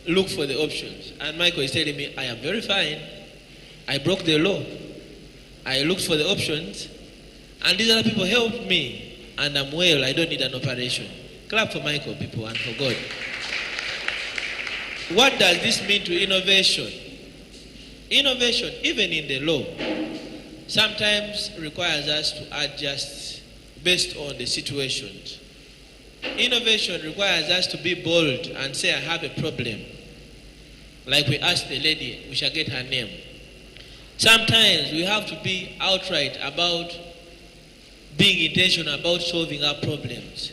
look for the options. And Michael is telling me, I am very fine. I broke the law. I looked for the options. And these other people helped me. And I'm well. I don't need an operation. Clap for Michael, people, and for God. What does this mean to innovation? Innovation, even in the law, sometimes requires us to adjust based on the situations. Innovation requires us to be bold and say, I have a problem. Like we asked the lady, we shall get her name. Sometimes we have to be outright about being intentional about solving our problems.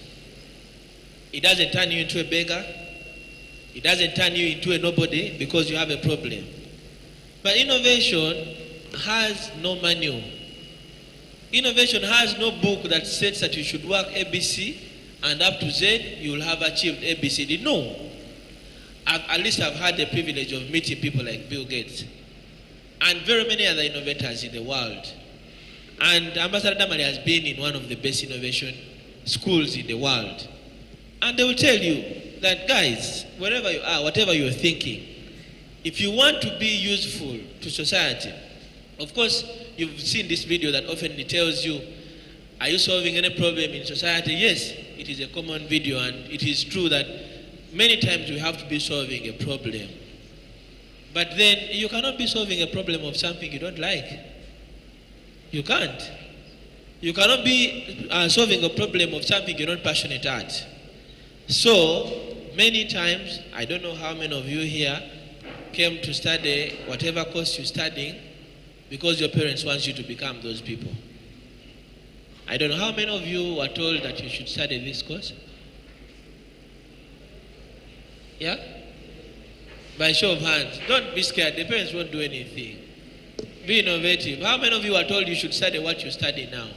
It doesn't turn you into a beggar. It doesn't turn you into a nobody because you have a problem. But innovation has no manual. Innovation has no book that says that you should work ABC and up to Z you will have achieved ABCD. No. At least I've had the privilege of meeting people like Bill Gates and very many other innovators in the world. And Ambassador Damali has been in one of the best innovation schools in the world. And they will tell you that, guys, wherever you are, whatever you're thinking, if you want to be useful to society, of course, you've seen this video that often tells you, are you solving any problem in society? Yes, it is a common video, and it is true that many times we have to be solving a problem. But then you cannot be solving a problem of something you don't like. You can't. You cannot be solving a problem of something you're not passionate at. So, many times, I don't know how many of you here came to study whatever course you're studying because your parents want you to become those people. I don't know how many of you were told that you should study this course? Yeah? By show of hands. Don't be scared. The parents won't do anything. Be innovative. How many of you are told you should study what you study now?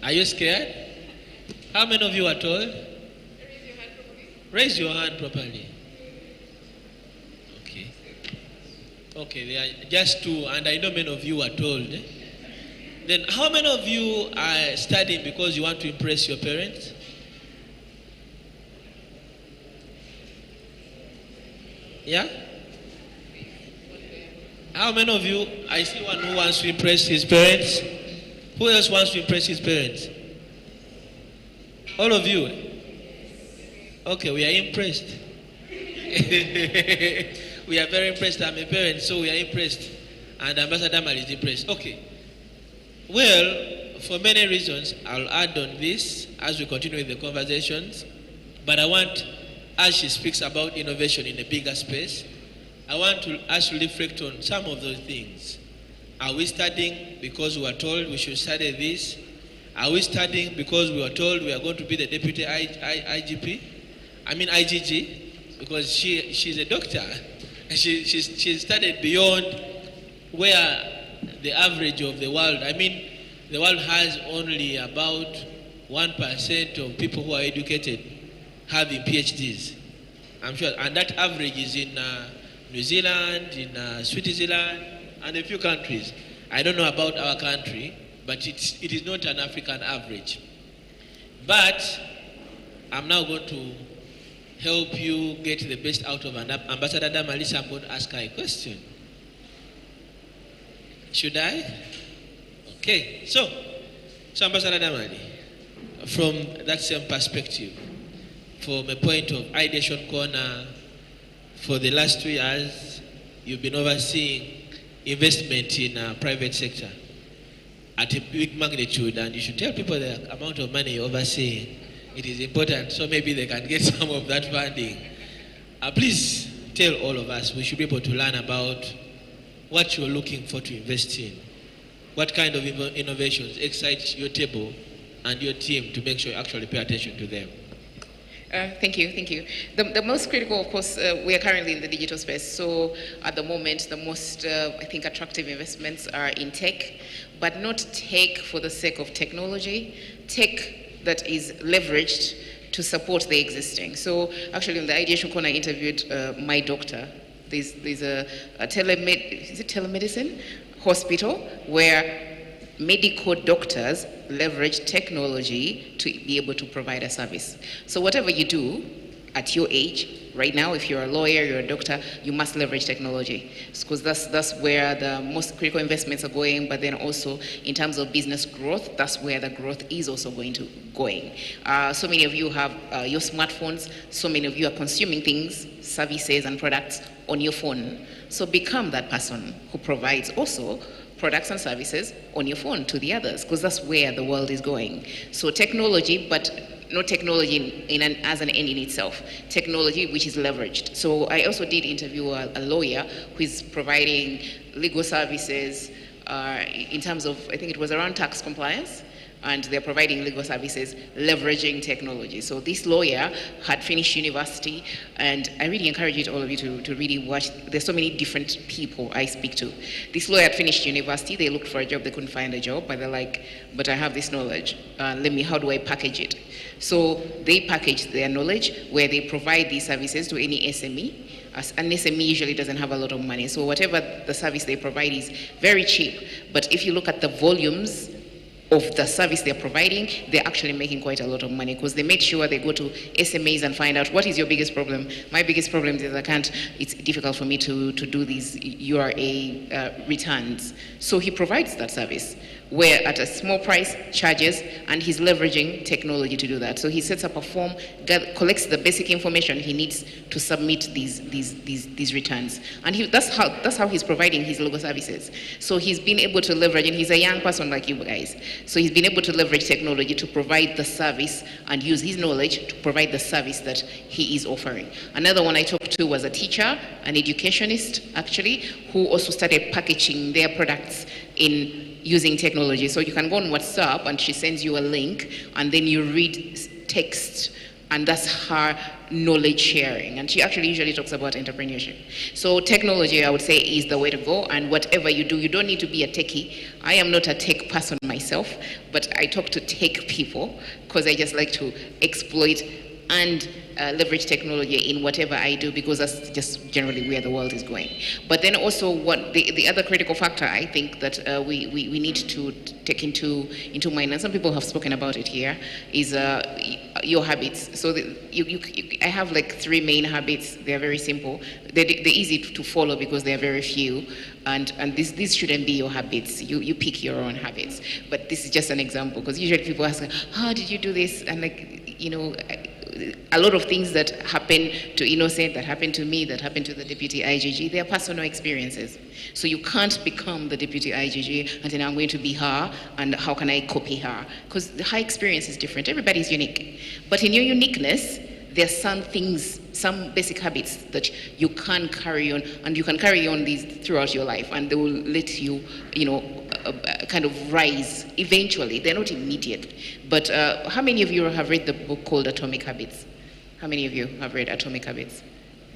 Are you scared? How many of you are told? Raise your hand properly. Okay. Okay, there are just two, and I know many of you are told. Then how many of you are studying because you want to impress your parents? Yeah? How many of you, I see one who wants to impress his parents. Who else wants to impress his parents? All of you? Okay, we are impressed. We are very impressed. I'm a parent, so we are impressed. And Ambassador Damal is impressed. Okay. Well, for many reasons, I'll add on this as we continue with the conversations. But I want, as she speaks about innovation in a bigger space, I want us to reflect on some of those things. Are we studying because we were told we should study this? Are we studying because we were told we are going to be the deputy IGP? I mean IGG, because she's a doctor. She studied beyond where the average of the world. I mean, the world has only about 1% of people who are educated having PhDs. I'm sure, and that average is in New Zealand, in Switzerland, and a few countries. I don't know about our country, but it is not an African average. But I'm now going to help you get the best out of Ambassador Damali. I'm going to ask her a question. Should I? Okay. So Ambassador Damali, from that same perspective, from a point of Ideation Corner, for the last 2 years, you've been overseeing investment in private sector at a big magnitude, and you should tell people the amount of money you're overseeing. It is important, so maybe they can get some of that funding. Please tell all of us, we should be able to learn about what you're looking for to invest in. What kind of innovations excite your table and your team to make sure you actually pay attention to them? Thank you. The most critical, of course, we are currently in the digital space. So at the moment, the most, I think, attractive investments are in tech, but not tech for the sake of technology, tech that is leveraged to support the existing. So actually, in the Ideation Corner, I interviewed my doctor. There's a telemedicine hospital where medical doctors leverage technology to be able to provide a service. So whatever you do at your age, right now, if you're a lawyer, you're a doctor, you must leverage technology, because that's where the most critical investments are going. But then also in terms of business growth, that's where the growth is also going. So many of you have your smartphones. So many of you are consuming things, services and products on your phone. So become that person who provides also products and services on your phone to the others, because that's where the world is going. So technology, but not technology as an end in itself, technology which is leveraged. So I also did interview a lawyer who is providing legal services in terms of, I think it was around tax compliance, and they're providing legal services leveraging technology. So this lawyer had finished university, and I really encourage all of you to really watch. There's so many different people I speak to. This lawyer had finished university, they looked for a job, they couldn't find a job, but they're like, but I have this knowledge, how do I package it? So they package their knowledge where they provide these services to any SME. An SME usually doesn't have a lot of money, so whatever the service they provide is very cheap. But if you look at the volumes of the service they're providing, they're actually making quite a lot of money, because they make sure they go to SMEs and find out, what is your biggest problem? My biggest problem is it's difficult for me to do these URA returns. So he provides that service, where at a small price charges, and he's leveraging technology to do that. So he sets up a form, collects the basic information he needs to submit these returns, and that's how he's providing his legal services. So he's been able to leverage, and he's a young person like you guys, so he's been able to leverage technology to provide the service and use his knowledge to provide the service that he is offering. Another one I talked to was a teacher, an educationist actually, who also started packaging their products in using technology. So you can go on WhatsApp and she sends you a link, and then you read text, and that's her knowledge sharing. And she actually usually talks about entrepreneurship. So technology, I would say, is the way to go. And whatever you do, you don't need to be a techie. I am not a tech person myself, but I talk to tech people because I just like to exploit and leverage technology in whatever I do, because that's just generally where the world is going. But then also, what the other critical factor I think that we need to take into mind, and some people have spoken about it here, is your habits. So I have like 3 main habits. They're very simple. They're easy to follow because they're very few, and these shouldn't be your habits. You pick your own habits. But this is just an example, because usually people ask, how did you do this? And a lot of things that happen to Innocent, that happen to me, that happen to the Deputy IGG, they are personal experiences. So you can't become the Deputy IGG and then I'm going to be her, and how can I copy her? Because her experience is different. Everybody's unique. But in your uniqueness, there are some things, some basic habits that you can carry on, and you can carry on these throughout your life, and they will let you, kind of rise eventually. They're not immediate. But how many of you have read the book called Atomic Habits? How many of you have read Atomic Habits?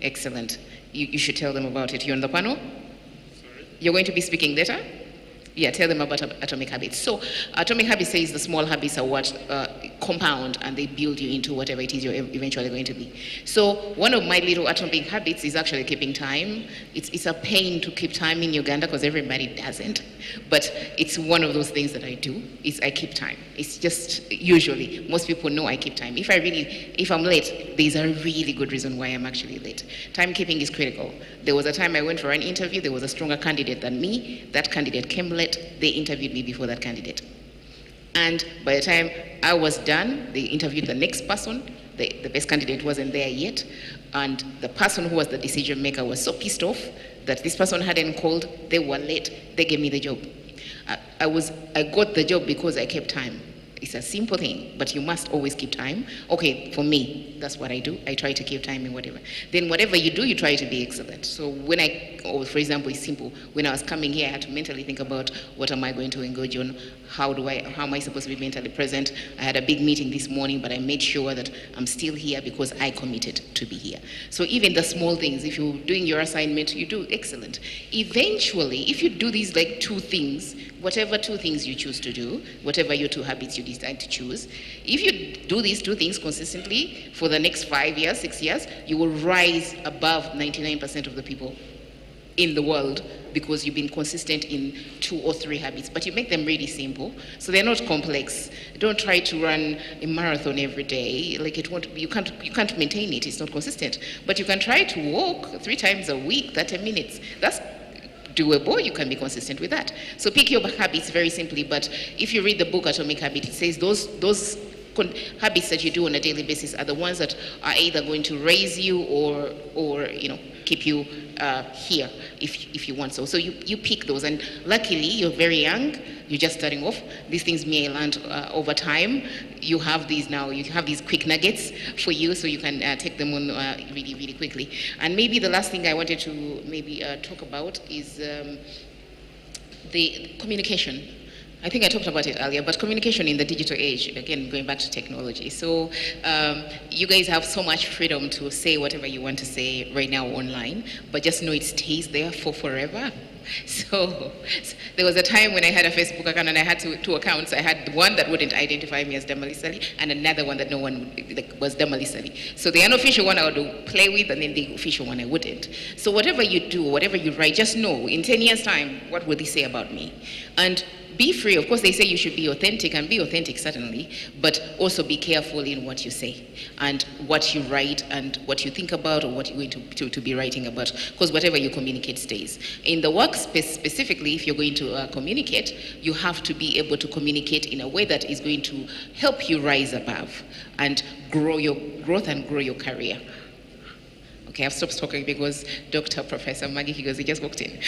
Excellent. You should tell them about it. You're on the panel? Sorry? You're going to be speaking later? Yeah, tell them about Atomic Habits. So Atomic Habits says the small habits are what compound, and they build you into whatever it is you're eventually going to be. So one of my little atomic habits is actually keeping time. It's a pain to keep time in Uganda because everybody doesn't. But it's one of those things that I do, is I keep time. It's just, usually, most people know I keep time. If I'm late, there's a really good reason why I'm actually late. Timekeeping is critical. There was a time I went for an interview, there was a stronger candidate than me. That candidate came late. They interviewed me before that candidate. And by the time I was done, they interviewed the next person. The best candidate wasn't there yet. And the person who was the decision maker was so pissed off that this person hadn't called, they were late, they gave me the job. I got the job because I kept time. It's a simple thing, but you must always keep time. Okay, for me, that's what I do. I try to keep time in whatever. Then whatever you do, you try to be excellent. So for example, it's simple. When I was coming here, I had to mentally think about what am I going to engage on? How am I supposed to be mentally present? I had a big meeting this morning, but I made sure that I'm still here because I committed to be here. So even the small things, if you're doing your assignment, you do excellent. Eventually, if you do these like 2 things, whatever 2 things you choose to do, whatever your 2 habits you decide to choose, if you do these 2 things consistently for the next 5 years, 6 years, you will rise above 99% of the people in the world because you've been consistent in 2 or 3 habits, but you make them really simple, so they're not complex. Don't try to run a marathon every day. Like it won't, you can't maintain it. It's not consistent. But you can try to walk 3 times a week, 30 minutes. That's doable. You can be consistent with that. So pick your habits very simply. But if you read the book Atomic Habits, it says those habits that you do on a daily basis are the ones that are either going to raise you or keep you here if you want so. So you pick those, and luckily you're very young, you're just starting off. These things may land over time. You have these now, you have these quick nuggets for you, so you can take them on really, really quickly. And maybe the last thing I wanted to maybe talk about is the communication. I think I talked about it earlier, but communication in the digital age, again, going back to technology. So you guys have so much freedom to say whatever you want to say right now online, but just know it stays there for forever. So there was a time when I had a Facebook account and I had 2 accounts. I had one that wouldn't identify me as Damalisali and another one that no one was Damalisali. So the unofficial one I would play with, and then the official one I wouldn't. So whatever you do, whatever you write, just know in 10 years' time, what will they say about me? And be free. Of course, they say you should be authentic, and be authentic certainly, but also be careful in what you say and what you write and what you think about or what you're going to be writing about, because whatever you communicate stays. In the workspace specifically, if you're going to communicate, you have to be able to communicate in a way that is going to help you rise above and grow your growth and grow your career. Okay, I've stopped talking because Dr. Professor Maggie Kigozi just walked in.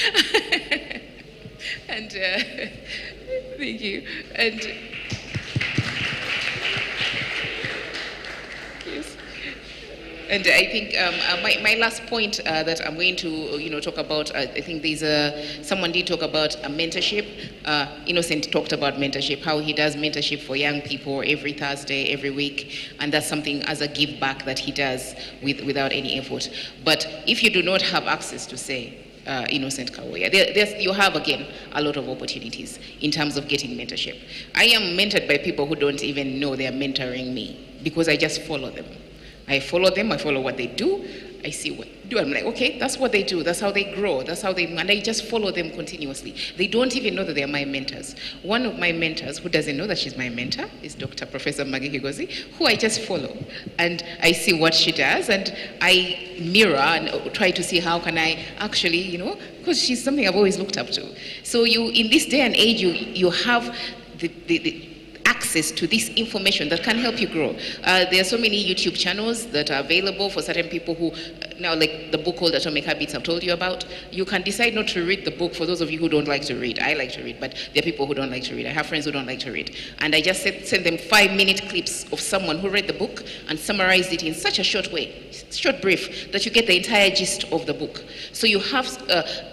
And thank you. And yes. And I think my last point that I'm going to talk about, I think someone did talk about a mentorship. Innocent talked about mentorship, how he does mentorship for young people every Thursday, every week, and that's something as a give back that he does without any effort. But if you do not have access to say, Innocent Kawoya, you have again a lot of opportunities in terms of getting mentorship. I am mentored by people who don't even know they are mentoring me because I just follow them. I follow what they do, I see what they do. I'm like, okay, that's what they do, that's how they grow, and I just follow them continuously. They don't even know that they are my mentors. One of my mentors who doesn't know that she's my mentor is Dr. Professor Maggie Kigozi, who I just follow. And I see what she does, and I mirror and try to see how can I actually, because she's something I've always looked up to. So in this day and age, you have the access to this information that can help you grow. There are so many YouTube channels that are available for certain people who, now like the book called Atomic Habits I've told you about, you can decide not to read the book for those of you who don't like to read. I like to read, but there are people who don't like to read. I have friends who don't like to read. And I just send them 5-minute clips of someone who read the book and summarized it in such a short way, short brief, that you get the entire gist of the book. So you have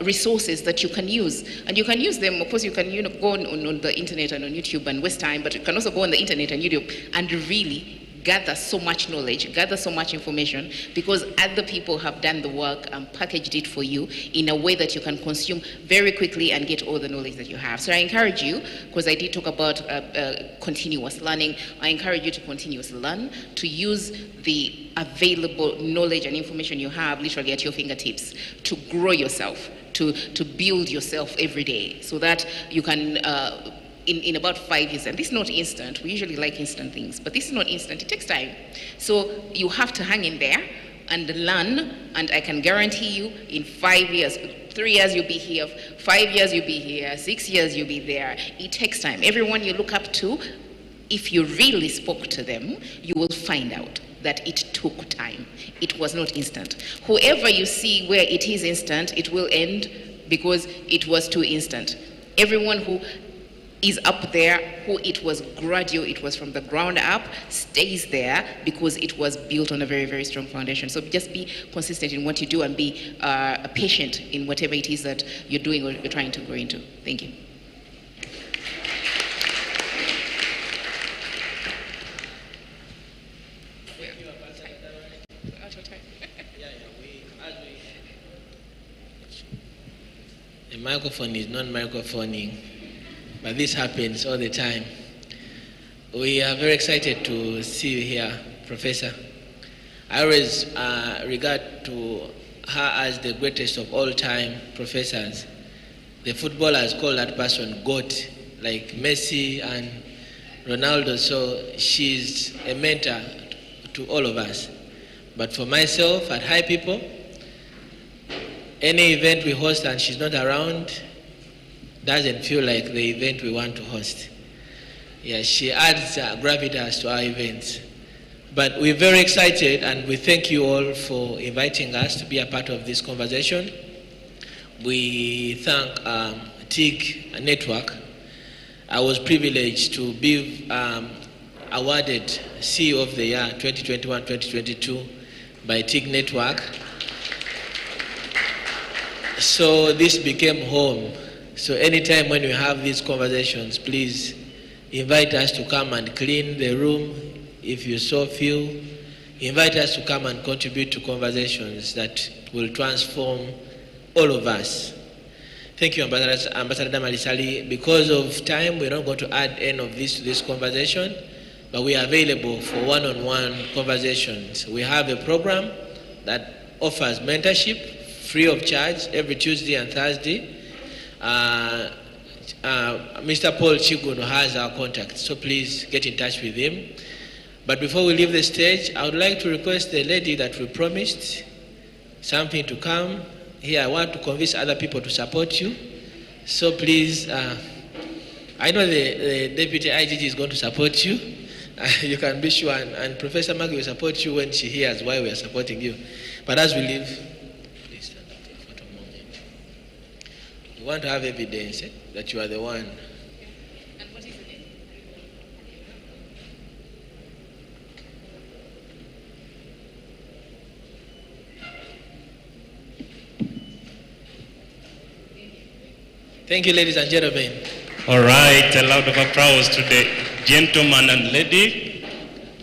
resources that you can use. And you can use them, of course you can go on the internet and on YouTube and waste time, but you can also go on the internet and YouTube and really gather so much knowledge, gather so much information, because other people have done the work and packaged it for you in a way that you can consume very quickly and get all the knowledge that you have. So I encourage you, because I did talk about continuous learning, I encourage you to continuously learn, to use the available knowledge and information you have literally at your fingertips to grow yourself, to build yourself every day, so that you can in about 5 years, and this is not instant, we usually like instant things, but this is not instant, it takes time. So you have to hang in there and learn, and I can guarantee you in 5 years, 3 years you'll be here, 5 years you'll be here, 6 years you'll be there. It takes time. Everyone you look up to, if you really spoke to them, you will find out that it took time. It was not instant. Whoever you see where it is instant, it will end because it was too instant. Everyone who is up there, who it was gradual, it was from the ground up, stays there because it was built on a very, very strong foundation. So just be consistent in what you do and be patient in whatever it is that you're doing or you're trying to grow into. Thank you. The microphone is not microphoning, but this happens all the time. We are very excited to see you here, Professor. I always regard to her as the greatest of all time professors. The footballers call that person GOAT, like Messi and Ronaldo, so she's a mentor to all of us. But for myself, at High People, any event we host and she's not around doesn't feel like the event we want to host. Yeah, she adds gravitas to our events. But we're very excited and we thank you all for inviting us to be a part of this conversation. We thank TIG Network. I was privileged to be awarded CEO of the Year 2021-2022 by TIG Network. So this became home. So anytime when we have these conversations, please invite us to come and clean the room if you so feel. Invite us to come and contribute to conversations that will transform all of us. Thank you, Ambassador Malisali. Because of time, we're not going to add any of this to this conversation, but we are available for one-on-one conversations. We have a program that offers mentorship free of charge every Tuesday and Thursday. Mr. Paul Chiguno has our contact, so please get in touch with him. But before we leave the stage, I would like to request the lady that we promised something to come. Here, I want to convince other people to support you. So please, I know the Deputy IGG is going to support you. You can be sure, and Professor Maggie will support you when she hears why we are supporting you. But as we leave, please stand up for a photo moment. You want to have evidence that you are the one. And what is the name? Thank you, ladies and gentlemen. All right, a round of applause to the gentleman and lady.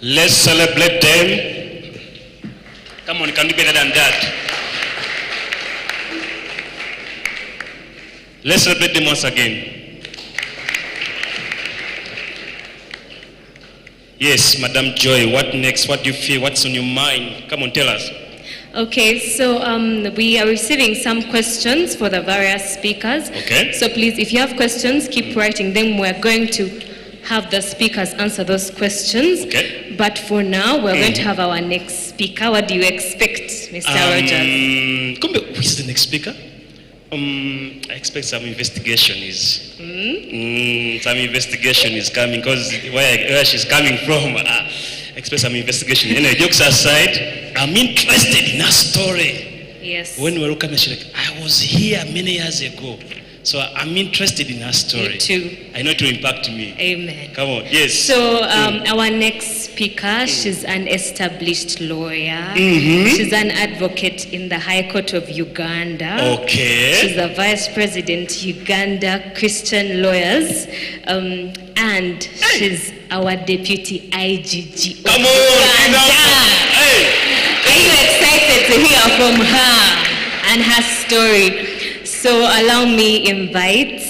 Let's celebrate them. Come on, can do better than that. Let's celebrate them once again. Yes, Madam Joy, what next? What do you feel? What's on your mind? Come on, tell us. Okay, so we are receiving some questions for the various speakers. Okay. So please, if you have questions, keep writing them. We're going to have the speakers answer those questions. Okay. But for now, we're going to have our next speaker. What do you expect, Mr. Rogers? Who is the next speaker? I expect some investigation is some investigation is coming because where she's coming from. I expect some investigation. Anyway, jokes aside, I'm interested in her story. Yes. When we were looking at her, like, I was here many years ago, so I'm interested in her story. Me too. I know it will impact me. Amen. Come on, yes. So our next speaker, she's an established lawyer. She's an advocate in the High Court of Uganda. Okay. She's the Vice President, Uganda Christian Lawyers. And she's our Deputy IGG. Come on, Uganda. Are you excited to hear from her and her story? So allow me invite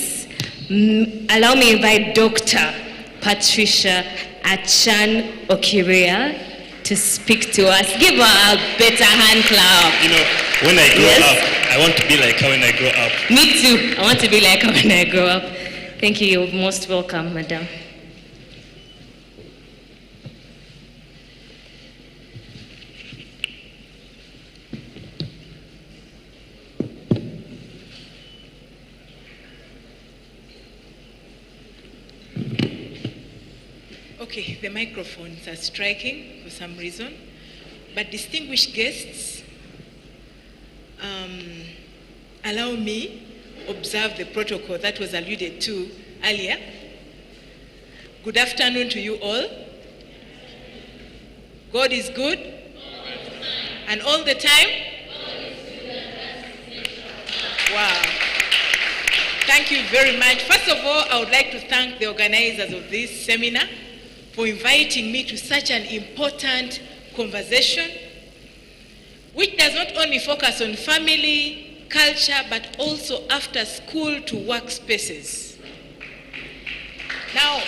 Dr. Patricia Achan Okirea to speak to us. Give her a better hand clap. You know, when I grow up, I want to be like her when I grow up. Me too. I want to be like her when I grow up. Thank you. You're most welcome, madam. Okay, the microphones are striking for some reason, but distinguished guests, allow me observe the protocol that was alluded to earlier. Good afternoon to you all. God is good, and all the time. Wow. Thank you very much. First of all, I would like to thank the organizers of this seminar for inviting me to such an important conversation, which does not only focus on family, culture, but also after school to work spaces. Now,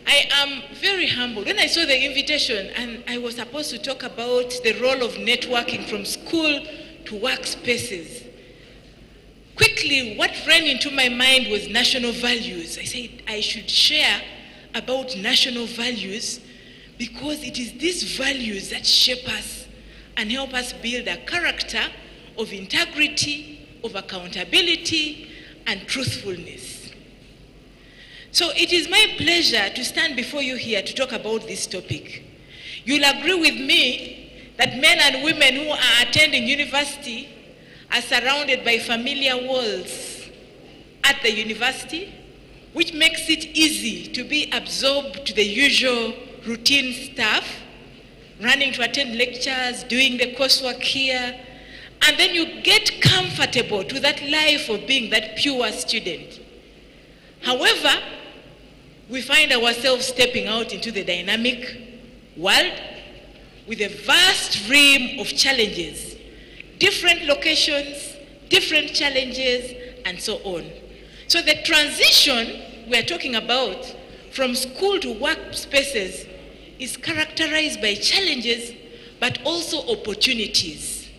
I am very humbled. When I saw the invitation and I was supposed to talk about the role of networking from school to workspaces, quickly what ran into my mind was national values. I said I should share about national values because it is these values that shape us and help us build a character of integrity, of accountability, and truthfulness. So it is my pleasure to stand before you here to talk about this topic. You'll agree with me that men and women who are attending university are surrounded by familiar walls at the university, which makes it easy to be absorbed to the usual routine stuff, running to attend lectures, doing the coursework here, and then you get comfortable to that life of being that pure student. However, we find ourselves stepping out into the dynamic world with a vast realm of challenges, different locations, different challenges, and so on. So the transition we're talking about from school to workspaces is characterized by challenges, but also opportunities.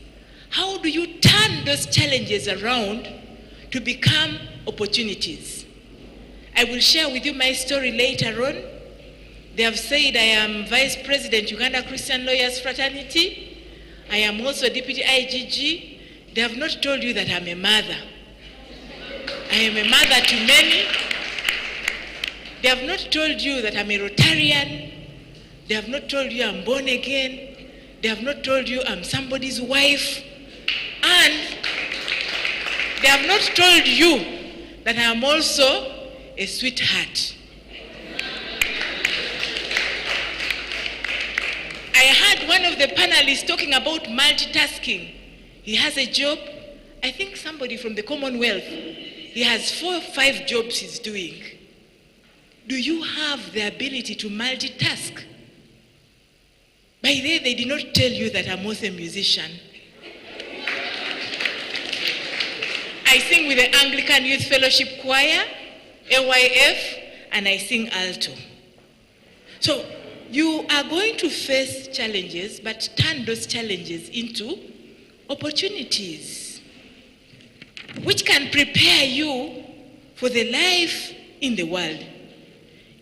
How do you turn those challenges around to become opportunities? I will share with you my story later on. They have said I am Vice President, Uganda Christian Lawyers Fraternity. I am also Deputy IGG. They have not told you that I'm a mother. I am a mother to many. They have not told you that I'm a Rotarian. They have not told you I'm born again. They have not told you I'm somebody's wife. And they have not told you that I am also a sweetheart. I heard one of the panelists talking about multitasking. He has a job, I think somebody from the Commonwealth, he has 4 or 5 jobs he's doing. Do you have the ability to multitask? By the way, they did not tell you that I'm also a musician. I sing with the Anglican Youth Fellowship Choir, AYF, and I sing alto. So you are going to face challenges, but turn those challenges into opportunities, which can prepare you for the life in the world.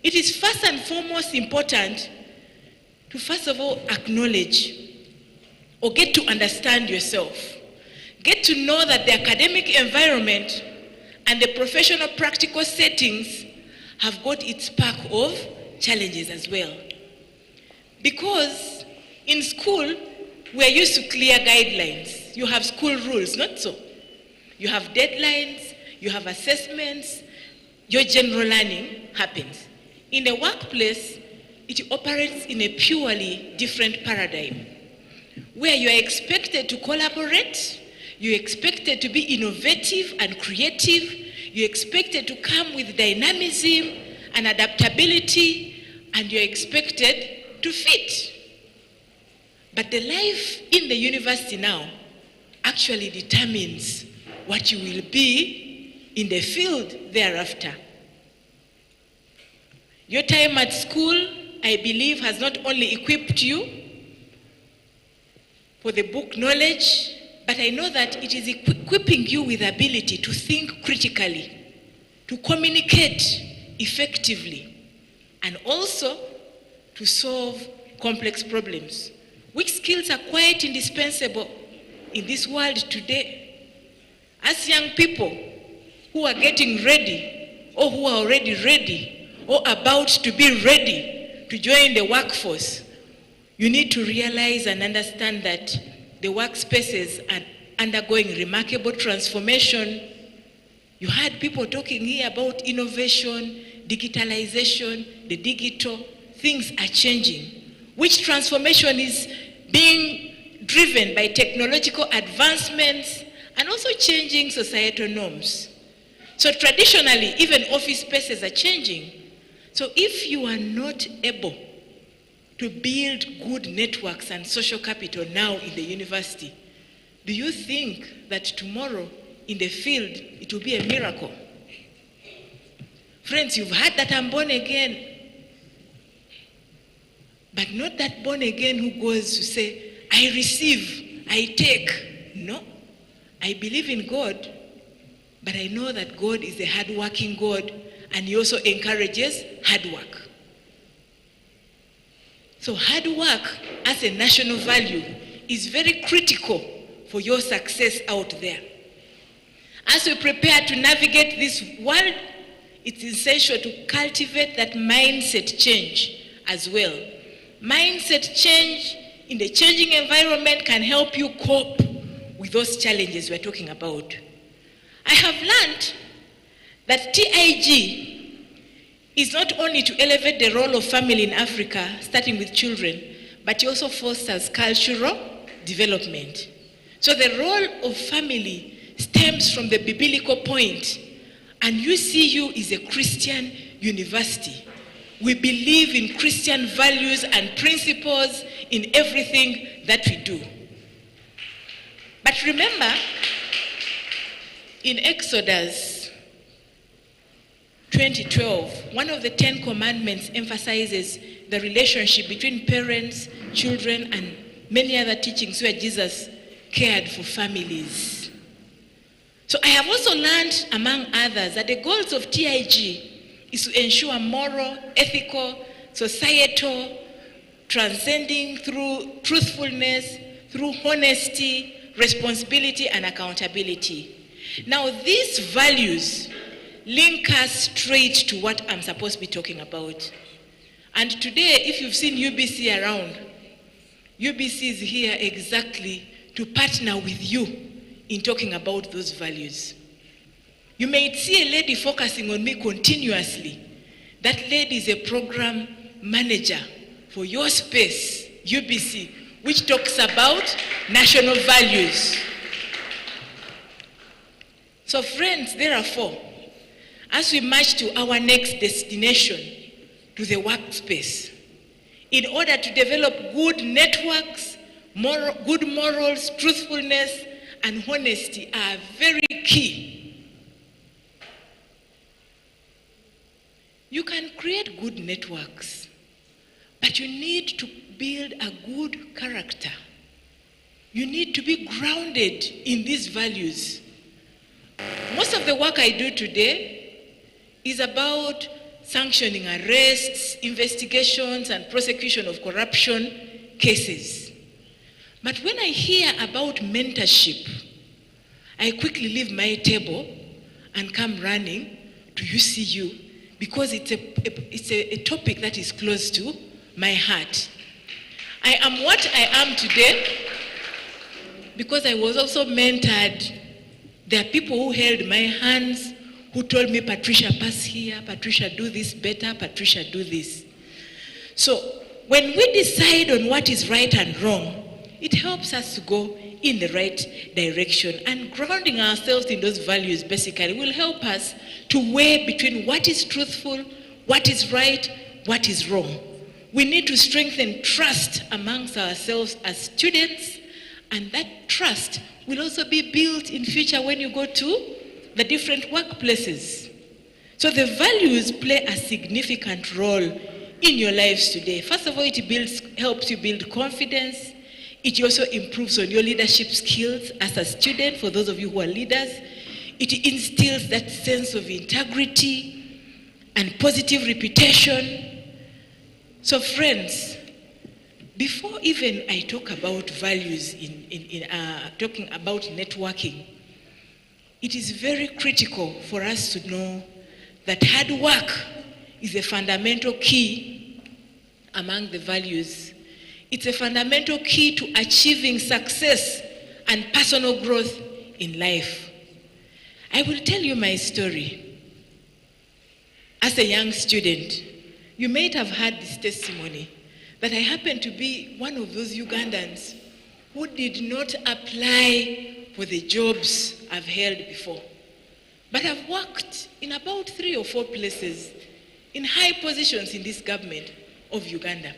It is first and foremost important to first of all acknowledge or get to understand yourself. Get to know that the academic environment and the professional practical settings have got its pack of challenges as well. Because in school, we are used to clear guidelines. You have school rules, not so. You have deadlines, you have assessments, your general learning happens. In the workplace, it operates in a purely different paradigm, where you are expected to collaborate, you're expected to be innovative and creative, you're expected to come with dynamism and adaptability, and you're expected to fit. But the life in the university now actually determines what you will be in the field thereafter. Your time at school, I believe, has not only equipped you for the book knowledge, but I know that it is equipping you with the ability to think critically, to communicate effectively, and also to solve complex problems, which skills are quite indispensable in this world today. As young people who are getting ready, or who are already ready, or about to be ready to join the workforce, you need to realize and understand that the workspaces are undergoing remarkable transformation. You heard people talking here about innovation, digitalization, the digital. Things are changing. Which transformation is being driven by technological advancements and also changing societal norms. So traditionally, even office spaces are changing. So if you are not able to build good networks and social capital now in the university, do you think that tomorrow in the field it will be a miracle? Friends, you've heard that I'm born again. But not that born again who goes to say, I receive, I take. No. I believe in God, but I know that God is a hard-working God, and he also encourages hard work. So hard work as a national value is very critical for your success out there. As we prepare to navigate this world, it's essential to cultivate that mindset change as well. Mindset change in the changing environment can help you cope with those challenges we're talking about. I have learned that TIG is not only to elevate the role of family in Africa, starting with children, but it also fosters cultural development. So the role of family stems from the biblical point, and UCU is a Christian university. We believe in Christian values and principles in everything that we do. But remember, in Exodus 20:12, one of the 10 commandments emphasizes the relationship between parents, children, and many other teachings where Jesus cared for families. So I have also learned, among others, that the goals of TIG is to ensure moral, ethical, societal, transcending through truthfulness, through honesty, responsibility, and accountability. Now, these values link us straight to what I'm supposed to be talking about. And today, if you've seen UBC around, UBC is here exactly to partner with you in talking about those values. You may see a lady focusing on me continuously. That lady is a program manager for your space, UBC, which talks about national values. So friends, therefore, as we march to our next destination, to the workspace, in order to develop good networks, good morals, truthfulness, and honesty are very key. You can create good networks, but you need to build a good character. You need to be grounded in these values. Most of the work I do today is about sanctioning arrests, investigations, and prosecution of corruption cases. But when I hear about mentorship, I quickly leave my table and come running to UCU because it's a topic that is close to my heart. I am what I am today because I was also mentored. There are people who held my hands, who told me, Patricia, pass here, Patricia, do this better, Patricia, do this. So when we decide on what is right and wrong, it helps us to go in the right direction. And grounding ourselves in those values basically will help us to weigh between what is truthful, what is right, what is wrong. We need to strengthen trust amongst ourselves as students, and that trust will also be built in future when you go to the different workplaces. So the values play a significant role in your lives today. First of all, it helps you build confidence. It also improves on your leadership skills as a student, for those of you who are leaders. It instills that sense of integrity and positive reputation. So friends, before even I talk about values in talking about networking, it is very critical for us to know that hard work is a fundamental key among the values. It's a fundamental key to achieving success and personal growth in life. I will tell you my story. As a young student, you might have heard this testimony that I happened to be one of those Ugandans who did not apply for the jobs I've held before. But I've worked in about 3 or 4 places in high positions in this government of Uganda.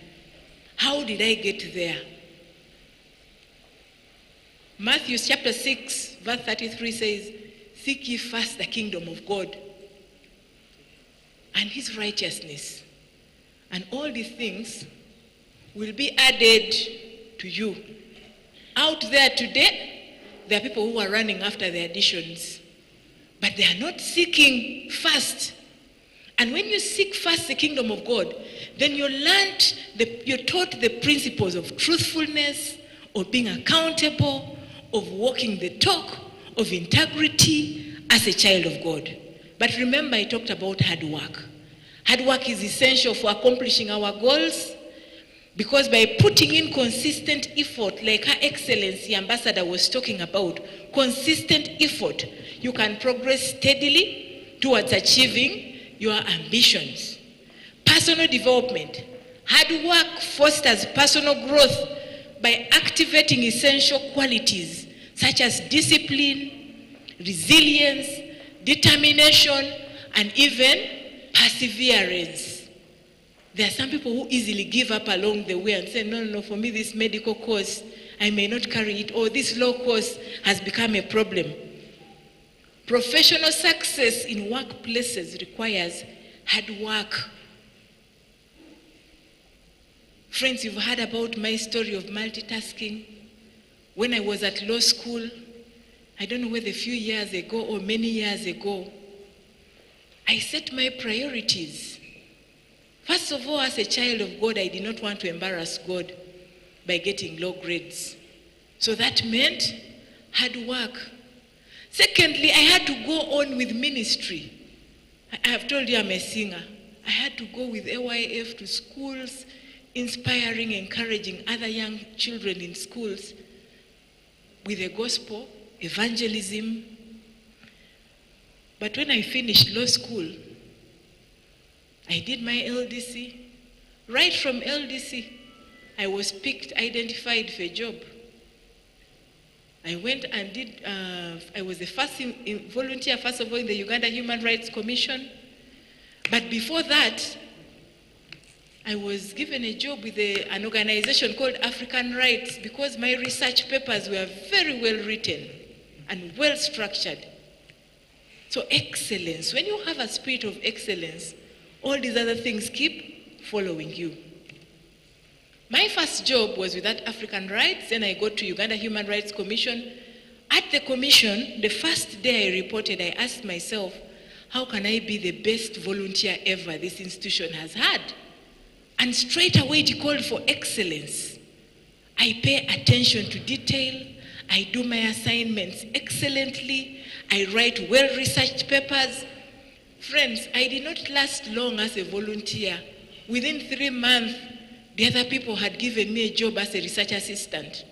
How did I get there? Matthew chapter 6, verse 33 says, "Seek ye first the kingdom of God and his righteousness, and all these things will be added to you. Out there today, there are people who are running after the additions, but they are not seeking first. And when you seek first the kingdom of God, then you're taught the principles of truthfulness, of being accountable, of walking the talk, of integrity as a child of God. But remember, I talked about hard work. Hard work is essential for accomplishing our goals, because by putting in consistent effort, like Her Excellency Ambassador was talking about, consistent effort, you can progress steadily towards achieving your ambitions. Personal development. Hard work fosters personal growth by activating essential qualities such as discipline, resilience, determination, and even perseverance. There are some people who easily give up along the way and say, no, for me this medical course, I may not carry it, or this law course has become a problem. Professional success in workplaces requires hard work. Friends, you've heard about my story of multitasking. When I was at law school, I don't know whether a few years ago or many years ago, I set my priorities. First of all, as a child of God, I did not want to embarrass God by getting low grades. So that meant hard work. Secondly, I had to go on with ministry. I have told you I'm a singer. I had to go with AYF to schools, inspiring, encouraging other young children in schools with the gospel, evangelism. But when I finished law school, I did my LDC. Right from LDC, I was picked, identified for a job. I went and did, I was the first volunteer, first of all, in the Uganda Human Rights Commission. But before that, I was given a job with an organization called African Rights, because my research papers were very well written and well structured. So excellence, when you have a spirit of excellence, all these other things keep following you. My first job was with that African Rights, then I got to Uganda Human Rights Commission. At the commission, the first day I reported, I asked myself, how can I be the best volunteer ever this institution has had? And straight away it called for excellence. I pay attention to detail. I do my assignments excellently. I write well-researched papers. Friends, I did not last long as a volunteer. Within 3 months, the other people had given me a job as a research assistant.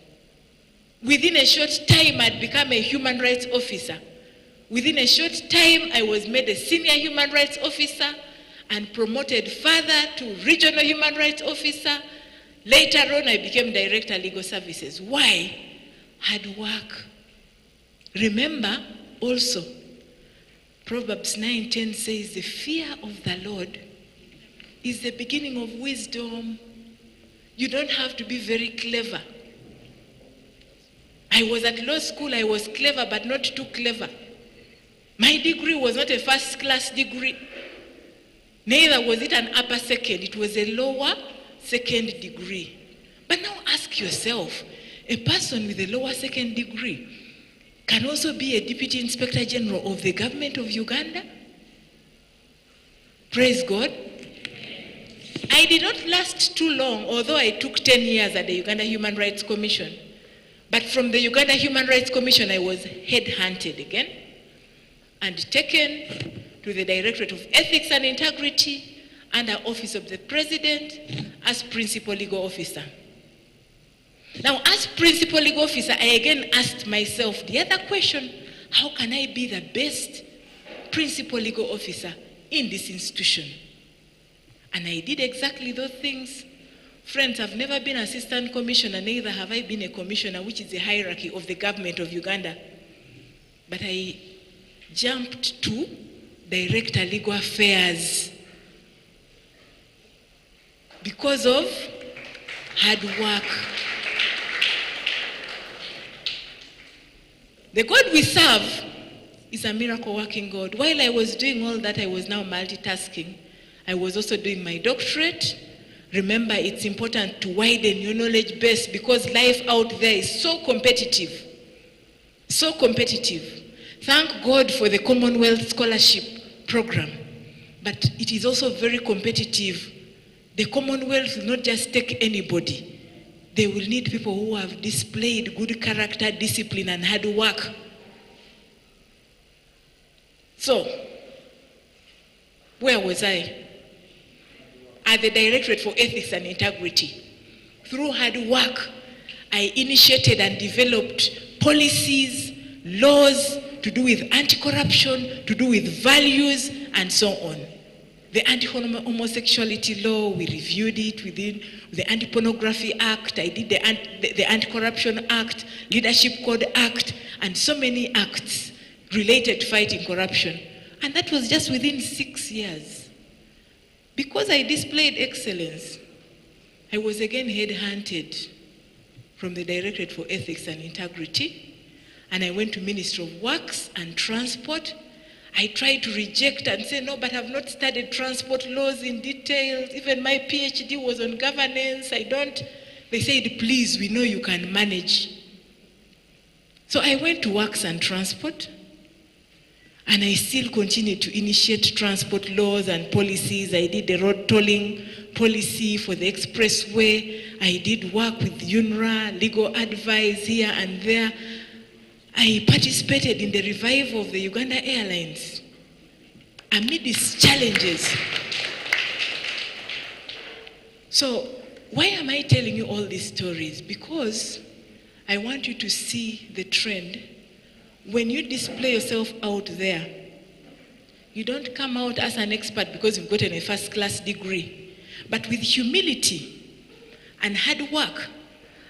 Within a short time, I'd become a human rights officer. Within a short time, I was made a senior human rights officer and promoted further to regional human rights officer. Later on, I became director of legal services. Why? Hard work. Remember also, Proverbs 9:10 says, the fear of the Lord is the beginning of wisdom. You don't have to be very clever. I was at law school, I was clever, but not too clever. My degree was not a first-class degree. Neither was it an upper second. It was a lower second degree. But now ask yourself, a person with a lower second degree can also be a Deputy Inspector General of the government of Uganda? Praise God. I did not last too long, although I took 10 years at the Uganda Human Rights Commission. But from the Uganda Human Rights Commission, I was headhunted again and taken to the Directorate of Ethics and Integrity under Office of the President as Principal Legal Officer. Now, as Principal Legal Officer, I again asked myself the other question, how can I be the best Principal Legal Officer in this institution? And I did exactly those things. Friends, I've never been Assistant Commissioner, neither have I been a Commissioner, which is the hierarchy of the government of Uganda. But I jumped to Director Legal Affairs because of hard work. The God we serve is a miracle working God. While I was doing all that, I was now multitasking. I was also doing my doctorate Remember, it's important to widen your knowledge base because life out there is so competitive. So competitive. Thank God for the Commonwealth Scholarship Program, but it is also very competitive. The Commonwealth will not just take anybody. They will need people who have displayed good character, discipline, and hard work. So, where was I? At the Directorate for Ethics and Integrity. Through hard work, I initiated and developed policies, laws to do with anti-corruption, to do with values, and so on. The Anti-Homosexuality Law, we reviewed it within the Anti-Pornography Act, I did the Anti-Corruption Act, Leadership Code Act, and so many acts related to fighting corruption. And that was just within 6 years. Because I displayed excellence, I was again headhunted from the Directorate for Ethics and Integrity, and I went to Ministry of Works and Transport. I tried to reject and say, no, but I've not studied transport laws in detail. Even my PhD was on governance. I don't. They said, please, we know you can manage. So I went to Works and Transport, and I still continued to initiate transport laws and policies. I did the road tolling policy for the expressway. I did work with UNRWA, legal advice here and there. I participated in the revival of the Uganda Airlines amid these challenges. So why am I telling you all these stories? Because I want you to see the trend. When you display yourself out there, you don't come out as an expert because you've gotten a first-class degree, but with humility and hard work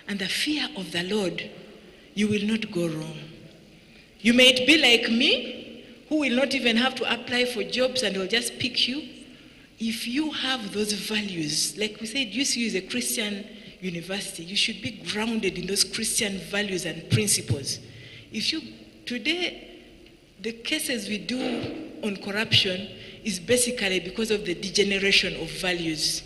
and the fear of the Lord, you will not go wrong. You might be like me, who will not even have to apply for jobs and will just pick you. If you have those values, like we said, UCU is a Christian university, you should be grounded in those Christian values and principles. Today, the cases we do on corruption is basically because of the degeneration of values,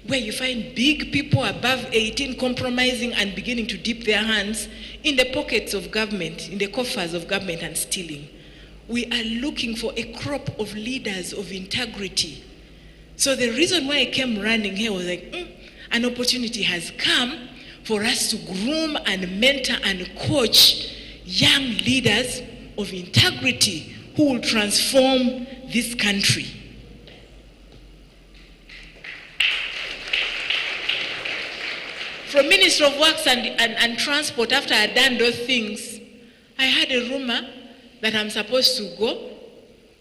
where you find big people above 18 compromising and beginning to dip their hands in the pockets of government, in the coffers of government, and stealing. We are looking for a crop of leaders of integrity. So the reason why I came running here was like, an opportunity has come for us to groom and mentor and coach young leaders of integrity who will transform this country. From Ministry of Works and Transport, after I had done those things, I had a rumor that I'm supposed to go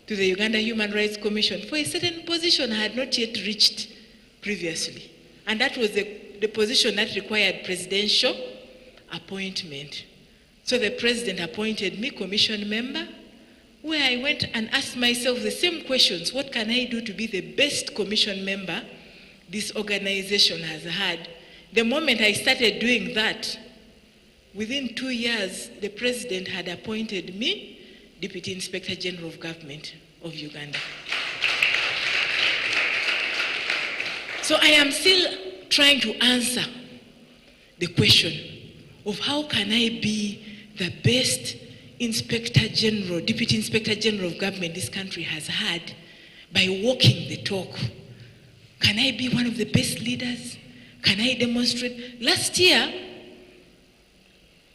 to the Uganda Human Rights Commission for a certain position I had not yet reached previously. And that was the position that required presidential appointment. So the president appointed me commission member, where I went and asked myself the same questions. What can I do to be the best commission member this organization has had? The moment I started doing that, within 2 years, the president had appointed me Deputy Inspector General of Government of Uganda. So I am still trying to answer the question of how can I be the best Inspector General, Deputy Inspector General of Government this country has had by walking the talk. Can I be one of the best leaders? Can I demonstrate? Last year,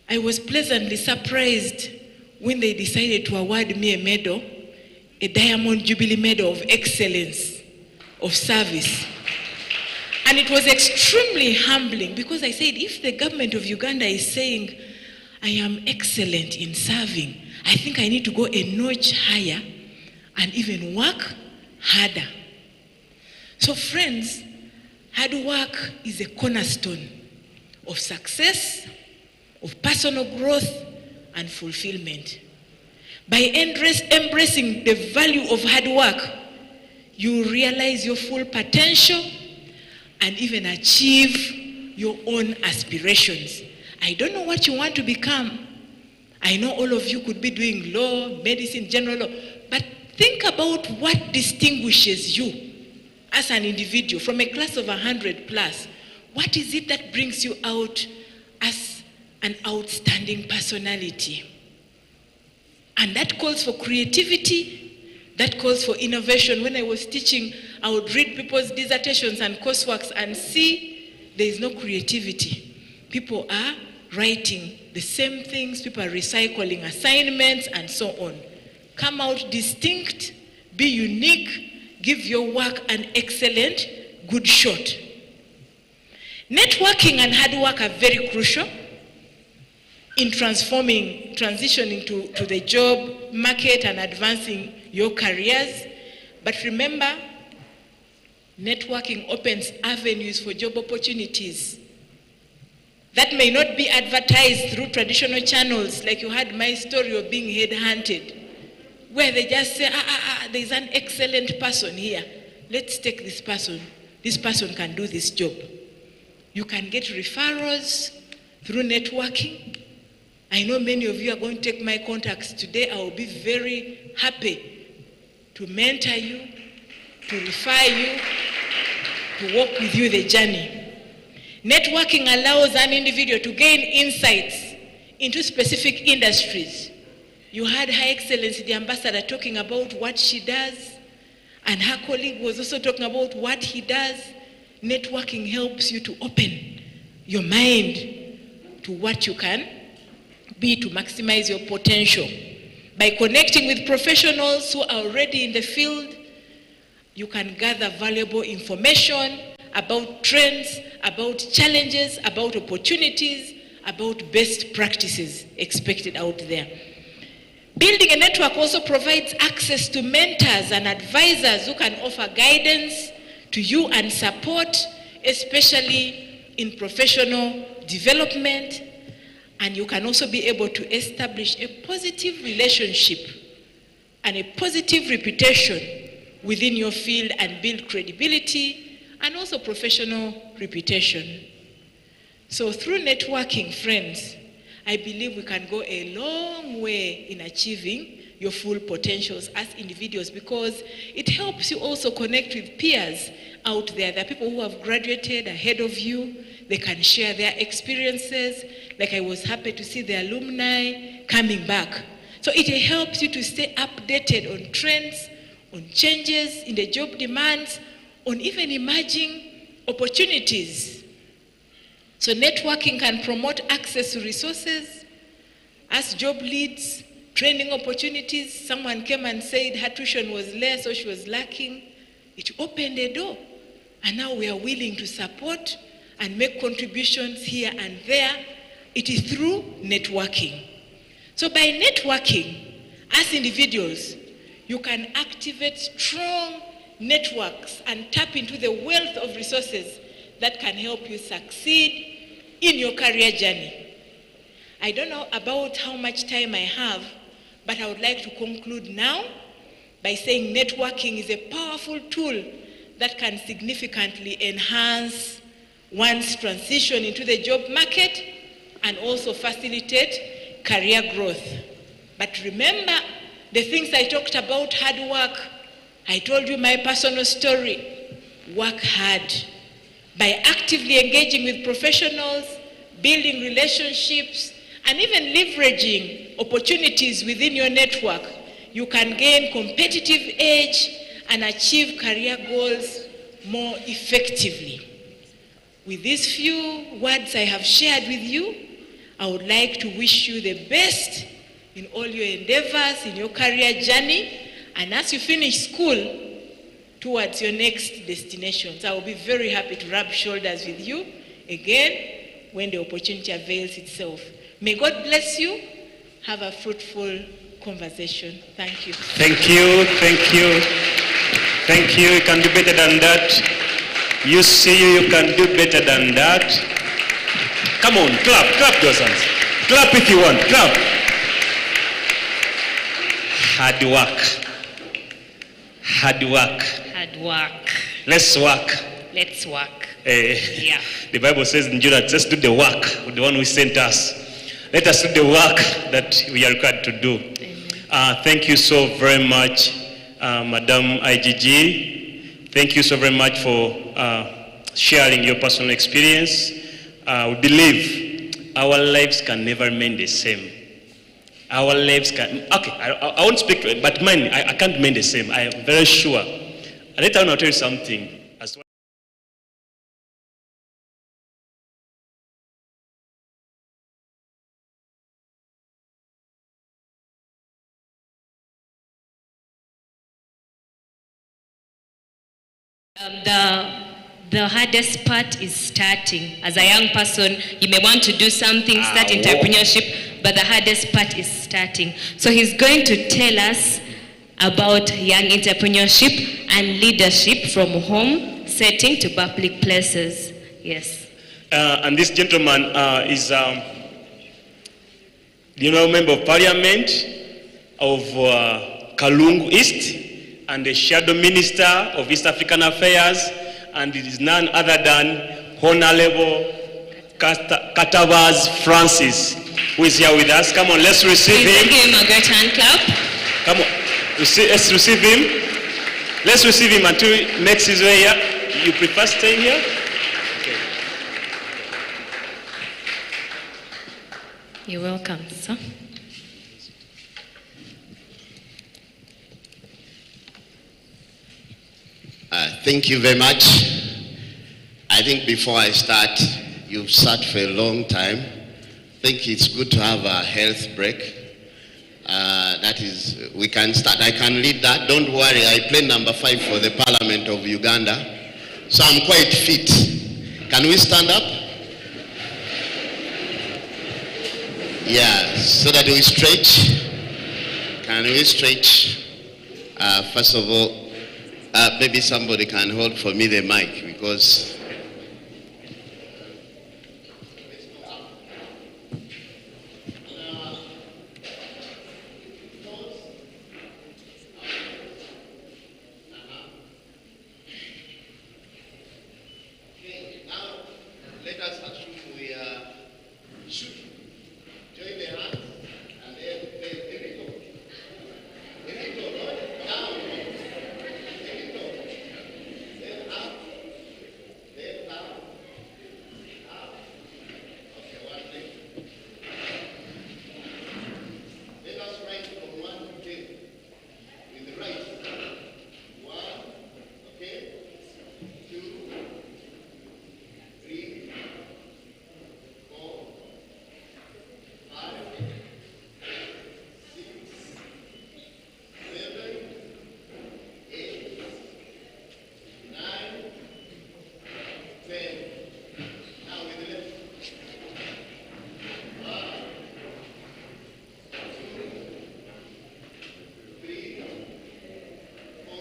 I was pleasantly surprised when they decided to award me a medal, a Diamond Jubilee Medal of Excellence of Service. And it was extremely humbling because I said, if the government of Uganda is saying, I am excellent in serving, I think I need to go a notch higher and even work harder. So friends, hard work is a cornerstone of success, of personal growth, and fulfillment. By embracing the value of hard work, you realize your full potential and even achieve your own aspirations. I don't know what you want to become. I know all of you could be doing law, medicine, general law, but think about what distinguishes you as an individual, from a class of 100 plus, what is it that brings you out as an outstanding personality? And that calls for creativity, that calls for innovation. When I was teaching, I would read people's dissertations and courseworks and see there is no creativity. People are writing the same things, people are recycling assignments and so on. Come out distinct, be unique, give your work an excellent, good shot. Networking and hard work are very crucial in transitioning to the job market and advancing your careers. But remember, networking opens avenues for job opportunities that may not be advertised through traditional channels, like you had my story of being headhunted, where they just say, there's an excellent person here. Let's take this person. This person can do this job. You can get referrals through networking. I know many of you are going to take my contacts today. I will be very happy to mentor you, to refer you, to walk with you the journey. Networking allows an individual to gain insights into specific industries. You had Her Excellency, the ambassador, talking about what she does, and her colleague was also talking about what he does. Networking helps you to open your mind to what you can be, to maximize your potential. By connecting with professionals who are already in the field, you can gather valuable information about trends, about challenges, about opportunities, about best practices expected out there. Building a network also provides access to mentors and advisors who can offer guidance to you and support, especially in professional development. And you can also be able to establish a positive relationship and a positive reputation within your field and build credibility and also professional reputation. So through networking, friends, I believe we can go a long way in achieving your full potentials as individuals, because it helps you also connect with peers out there. There are people who have graduated ahead of you. They can share their experiences. Like I was happy to see the alumni coming back. So it helps you to stay updated on trends, on changes in the job demands, on even emerging opportunities. So networking can promote access to resources as job leads, training opportunities. Someone came and said her tuition was less or she was lacking. It opened a door. And now we are willing to support and make contributions here and there. It is through networking. So by networking, as individuals, you can activate strong networks and tap into the wealth of resources that can help you succeed in your career journey. I don't know about how much time I have, but I would like to conclude now by saying networking is a powerful tool that can significantly enhance one's transition into the job market and also facilitate career growth. But remember the things I talked about: hard work. I told you my personal story. Work hard. By actively engaging with professionals, building relationships, and even leveraging opportunities within your network, you can gain competitive edge and achieve career goals more effectively. With these few words I have shared with you, I would like to wish you the best in all your endeavors, in your career journey, and as you finish school, towards your next destinations. I will be very happy to rub shoulders with you again when the opportunity avails itself. May God bless you. Have a fruitful conversation. Thank you. Thank you, thank you, thank you. You can do better than that. You see, you can do better than that. Come on, clap those hands. Clap if you want, clap. Hard work. Hard work. Hard work. Let's work. Let's work. Yeah. The Bible says in Judah, let's do the work with the one who sent us. Let us do the work that we are required to do. Thank you so very much, Madam IGG. Thank you so very much for sharing your personal experience. We believe our lives can never remain the same. Our lives can, okay, I won't speak, but mine, I can't remain the same. I am very sure. And later on, I'll tell you something. As well. The hardest part is starting. As a young person, you may want to do something, start entrepreneurship, but the hardest part is starting. So he's going to tell us about young entrepreneurship and leadership from home setting to public places. Yes. And this gentleman is, member of parliament of Kalungu East, and the shadow minister of East African Affairs, and it is none other than Honorable Katavaz Francis, who is here with us. Come on, let's receive him. Give him a great hand clap. Come on, let's receive him. Let's receive him until he makes his way here. You prefer staying here? Okay. You're welcome, sir. Thank you very much. I think before I start, you've sat for a long time. I think it's good to have a health break. That is, we can start. I can lead that. Don't worry, I play number 5 for the Parliament of Uganda. So I'm quite fit. Can we stand up? Yeah, so that we stretch. Can we stretch? First of all, maybe somebody can hold for me the mic, because let us assume we are shooting. Join the hands and then here we go. Here we go, Lord. Down. Here we go. Then up. Then down. Up. Okay, one thing. Let us write from 1 to 10. With the right. 1. Okay. 2. 3, 4, 5, 6, 7, 8, 9, 10. Now with the left. 1, 2, 3, 4,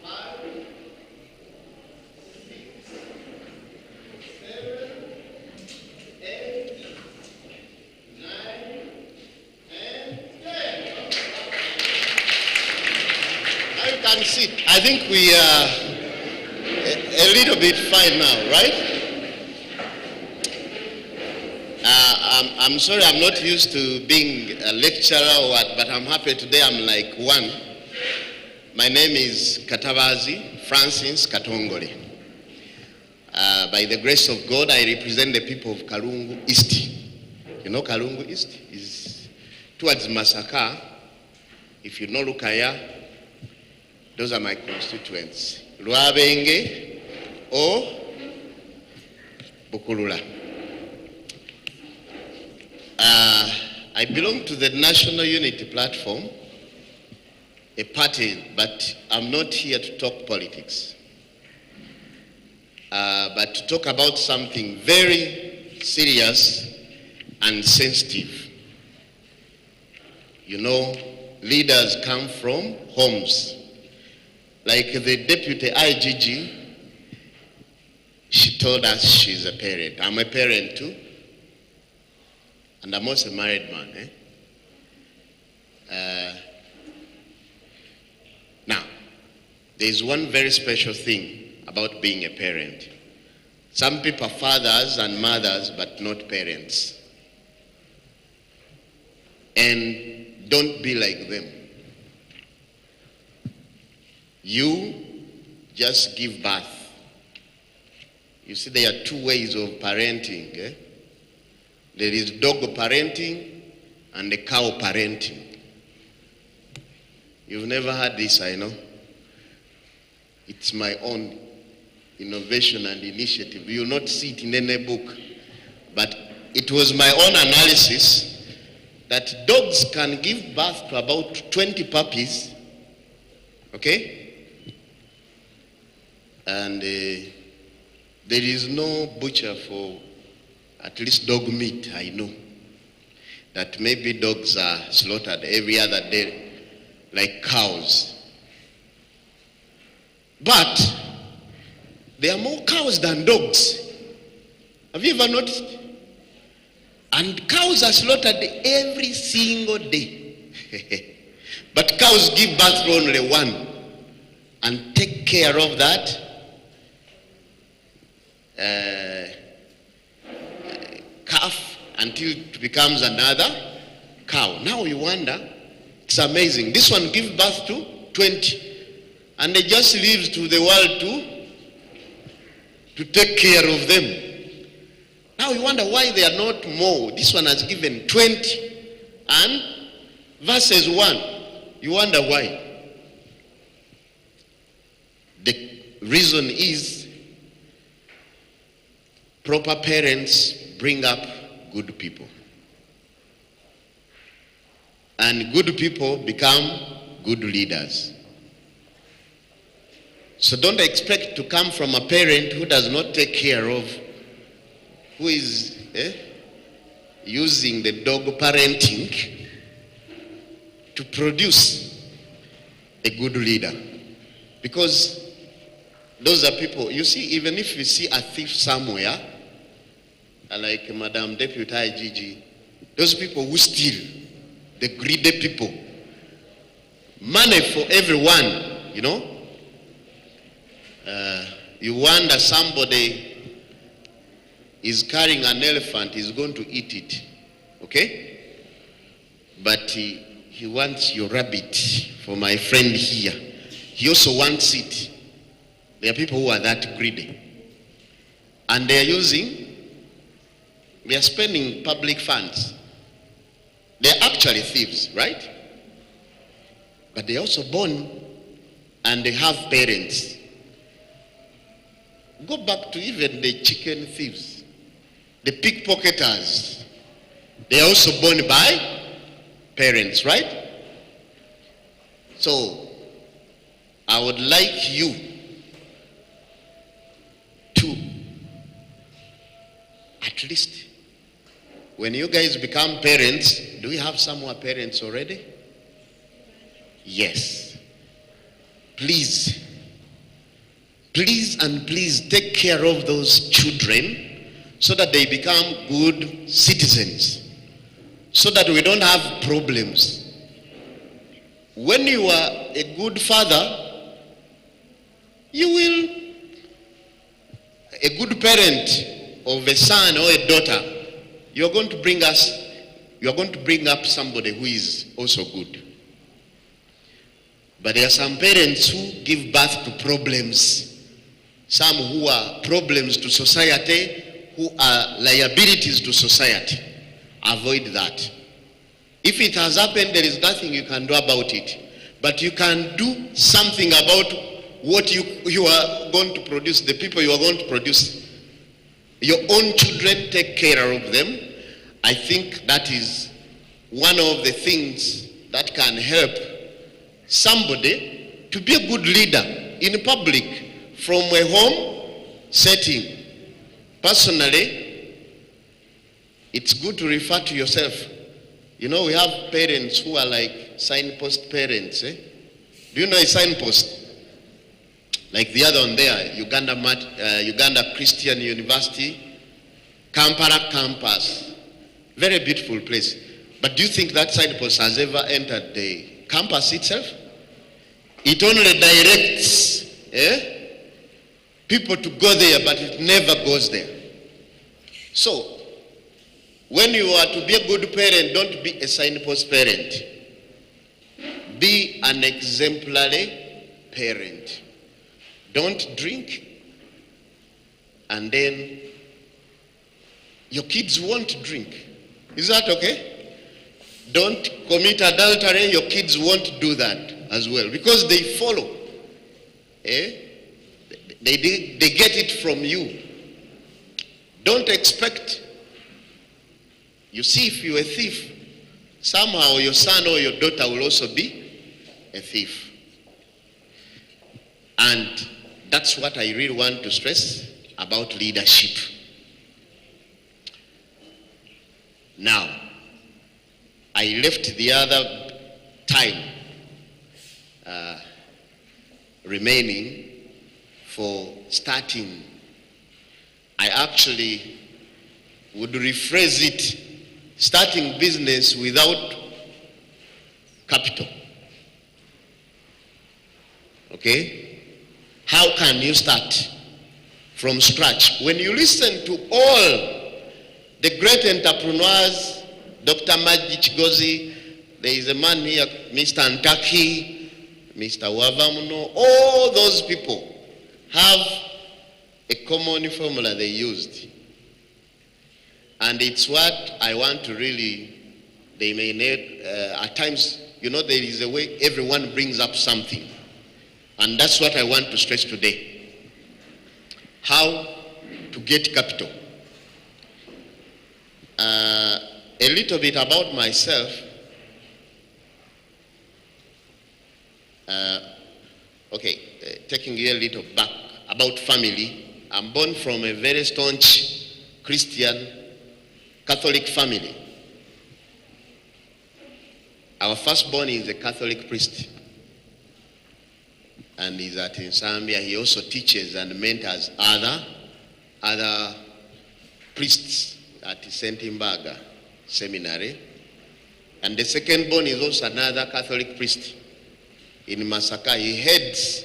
5, 7, 8, 9, and 10. Now you can sit. I think we are a little bit fine now, right? I'm sorry, I'm not used to being a lecturer or what, but I'm happy today. I'm like one. My name is Katavazi Francis Katongole. By the grace of God, I represent the people of Kalungu East. You know Kalungu East is towards Masaka. If you know Lukaya, those are my constituents. Luabenge or Bukulula. I belong to the National Unity Platform, a party, but I'm not here to talk politics. But to talk about something very serious and sensitive. You know, leaders come from homes. Like the deputy IGG, she told us she's a parent. I'm a parent too. And I'm also a married man. Now, there's one very special thing about being a parent. Some people are fathers and mothers, but not parents. And don't be like them. You just give birth. You see, there are two ways of parenting. Eh? There is dog parenting and the cow parenting. You've never heard this, I know. It's my own innovation and initiative. You will not see it in any book. But it was my own analysis that dogs can give birth to about 20 puppies. Okay? And there is no butcher for at least dog meat, I know. That maybe dogs are slaughtered every other day, like cows. But there are more cows than dogs. Have you ever noticed? And cows are slaughtered every single day. But cows give birth to only one and take care of that calf until it becomes another cow. Now you wonder, it's amazing. This one gives birth to 20 and it just leaves to the world to take care of them. Now you wonder why they are not more. This one has given 20 and versus 1. You wonder why. The reason is proper parents bring up good people. And good people become good leaders. So don't expect to come from a parent who does not take care of, who is using the dog parenting to produce a good leader. Because those are people, you see, even if you see a thief somewhere, like Madam Deputy IGG, those people who steal, the greedy people, money for everyone, you know. You wonder somebody is carrying an elephant, he's going to eat it, okay? But he wants your rabbit for my friend here. He also wants it. There are people who are that greedy. And they are spending public funds. They're actually thieves, right? But they're also born and they have parents. Go back to even the chicken thieves, the pickpocketers. They are also born by parents, right? So, I would like you to, at least, when you guys become parents, do you have some more parents already? Yes. Please and please take care of those children so that they become good citizens, so that we don't have problems. When you are a good father, you will, a good parent of a son or a daughter, you are going to bring up somebody who is also good. But there are some parents who give birth to problems. Some who are problems to society, who are liabilities to society. Avoid that. If it has happened, there is nothing you can do about it. But you can do something about what you are going to produce, the people you are going to produce. Your own children, take care of them. I think that is one of the things that can help somebody to be a good leader in public from a home setting. Personally, it's good to refer to yourself. You know, we have parents who are like signpost parents. Do you know a signpost? Like the other one there, Uganda Christian University, Kampala campus. Very beautiful place. But do you think that signpost has ever entered the campus itself? It only directs people to go there, but it never goes there. So, when you are to be a good parent, don't be a signpost parent. Be an exemplary parent. Don't drink, and then your kids won't drink. Is that okay? Don't commit adultery, your kids won't do that as well, because they follow. They get it from you. Don't expect. You see, if you're a thief, somehow your son or your daughter will also be a thief. And that's what I really want to stress about leadership. Now, I left the other time remaining for starting. I actually would rephrase it, starting business without capital. Okay? How can you start from scratch? When you listen to all the great entrepreneurs, Dr. Majid Chigozi, there is a man here, Mr. Antaki, Mr. Wavamuno, all those people have a common formula they used. And it's what I want to really, they may need, at times, there is a way everyone brings up something. And that's what I want to stress today. How to get capital. A little bit about myself. Taking you a little back about family. I'm born from a very staunch Christian Catholic family. Our firstborn is a Catholic priest, and he's at in Zambia. He also teaches and mentors other priests at St. Imbaga Seminary. And the second born is also another Catholic priest in Masaka. He heads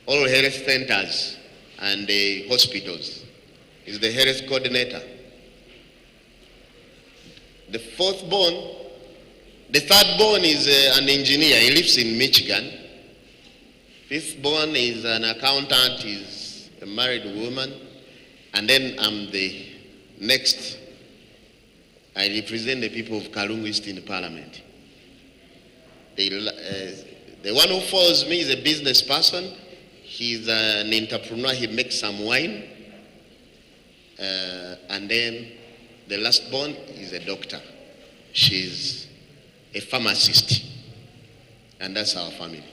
all health centers and the hospitals. He's the health coordinator. The third born is an engineer. He lives in Michigan. Fifth born is an accountant. He's a married woman. And then I'm the next. I represent the people of Kalungu East in the parliament. The one who follows me is a business person. He's an entrepreneur. He makes some wine. And then the last born is a doctor. She's a pharmacist. And that's our family.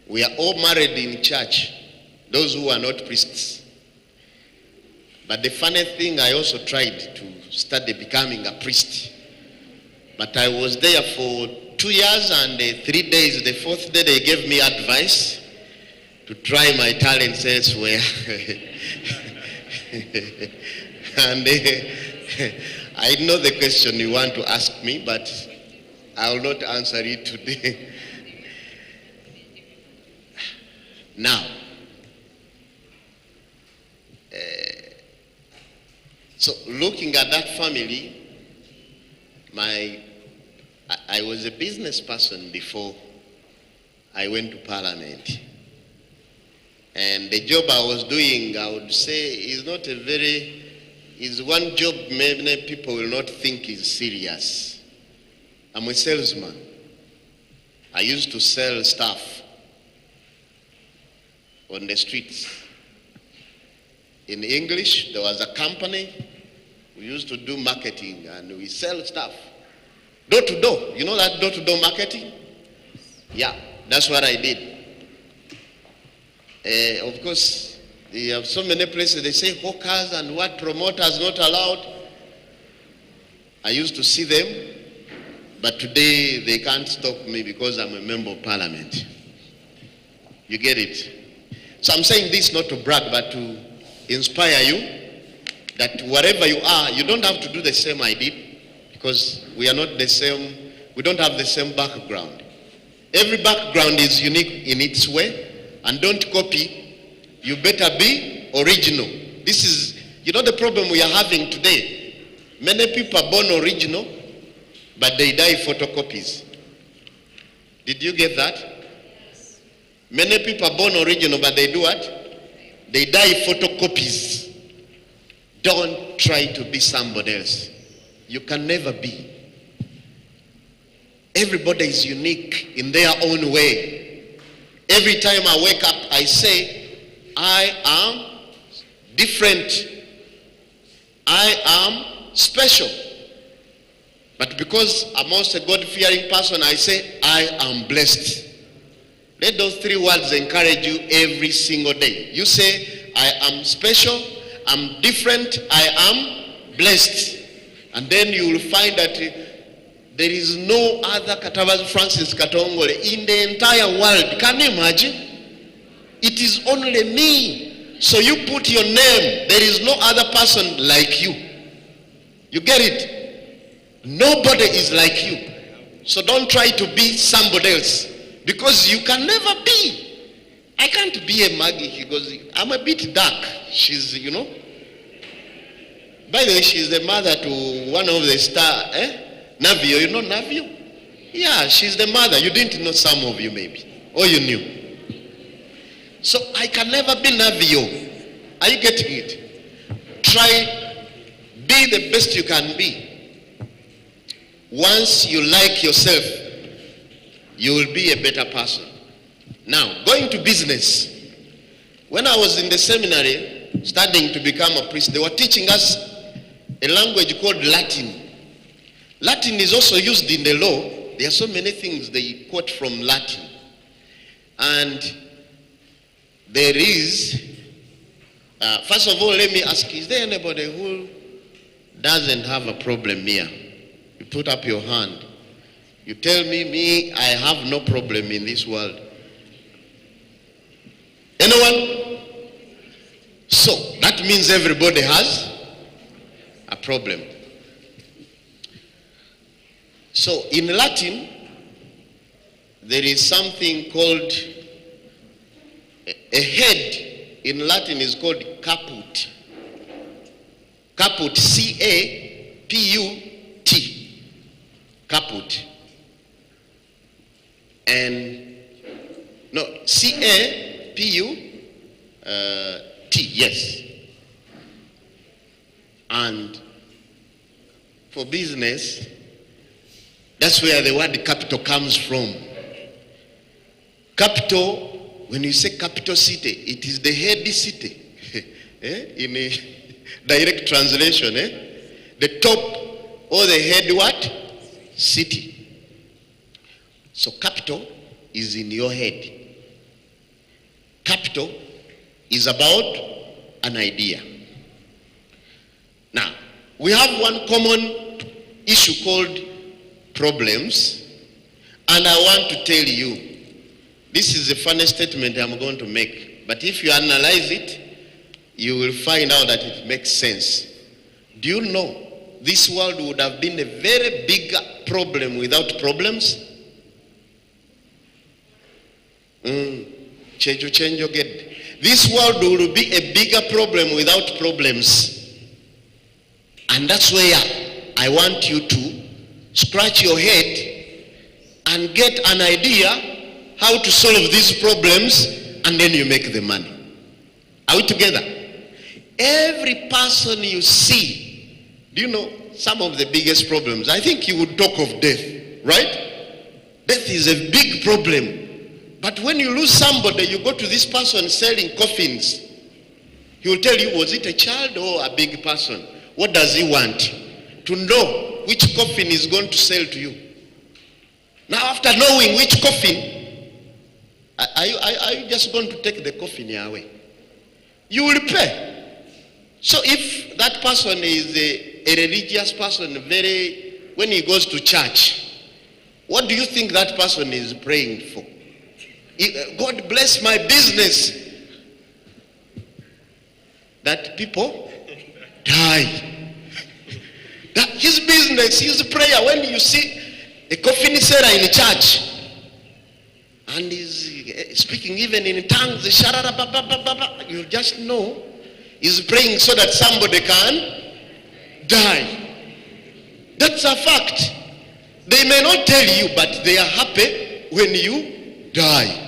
We are all married in church, those who are not priests. But the funny thing, I also tried to study becoming a priest. But I was there for 2 years and 3 days. The fourth day, they gave me advice to try my talents elsewhere. And I know the question you want to ask me, but I will not answer it today. Now, so looking at that family, I was a business person before I went to parliament. And the job I was doing, I would say, is one job many people will not think is serious. I'm a salesman. I used to sell stuff on the streets. In English, there was a company. We used to do marketing and we sell stuff. Door to door. You know that door to door marketing? Yeah, that's what I did. Of course, they have so many places they say hawkers and what promoters not allowed. I used to see them, but today they can't stop me because I'm a member of parliament. You get it? So I'm saying this not to brag, but to inspire you that wherever you are, you don't have to do the same I did, because we are not the same, we don't have the same background. Every background is unique in its way, and don't copy. You better be original. This is, the problem we are having today. Many people are born original, but they die photocopies. Did you get that? Many people are born original, but they do what? They die photocopies. Don't try to be somebody else. You can never be. Everybody is unique in their own way. Every time I wake up, I say, I am different. I am special. But because I'm also a God-fearing person, I say, I am blessed. Let those three words encourage you every single day. You say, I am special, I'm different, I am blessed. And then you will find that there is no other Katabazi Francis Katongole in the entire world. Can you imagine? It is only me. So you put your name. There is no other person like you. You get it? Nobody is like you. So don't try to be somebody else. Because you can never be. I can't be a Maggie because I'm a bit dark. She's, By the way, she's the mother to one of the star, Navio. You know Navio? Yeah, she's the mother. You didn't know, some of you maybe. Or you knew. So I can never be Navio. Are you getting it? Try, be the best you can be. Once you like yourself, you will be a better person. Now, going to business. When I was in the seminary, studying to become a priest, they were teaching us a language called Latin. Latin is also used in the law. There are so many things they quote from Latin. And there is, first of all, let me ask, is there anybody who doesn't have a problem here? You put up your hand. You tell me, I have no problem in this world. Anyone? So, that means everybody has a problem. So, in Latin, there is something called, a head in Latin is called caput. Caput, C-A-P-U-T. Caput. And, no, C-A-P-U-T, yes. And for business, that's where the word capital comes from. Capital, when you say capital city, it is the head city. In a direct translation, the top or the head what? City. So capital is in your head. Capital is about an idea. Now, we have one common issue called problems, and I want to tell you, this is a funny statement I'm going to make, but if you analyze it, you will find out that it makes sense. Do you know this world would have been a very big problem without problems? This world will be a bigger problem without problems. And that's where I want you to scratch your head and get an idea how to solve these problems, and then you make the money. Are we together? Every person you see, do you know some of the biggest problems? I think you would talk of death, right? Death is a big problem. But when you lose somebody, you go to this person selling coffins. He will tell you, was it a child or a big person? What does he want? To know which coffin is going to sell to you. Now, after knowing which coffin, are you just going to take the coffin away? You will pay. So if that person is a religious person, when he goes to church, what do you think that person is praying for? God bless my business. That people die. That his business, his prayer. When you see a coffin seller in a church and he's speaking even in tongues, you just know he's praying so that somebody can die. That's a fact. They may not tell you, but they are happy when you die.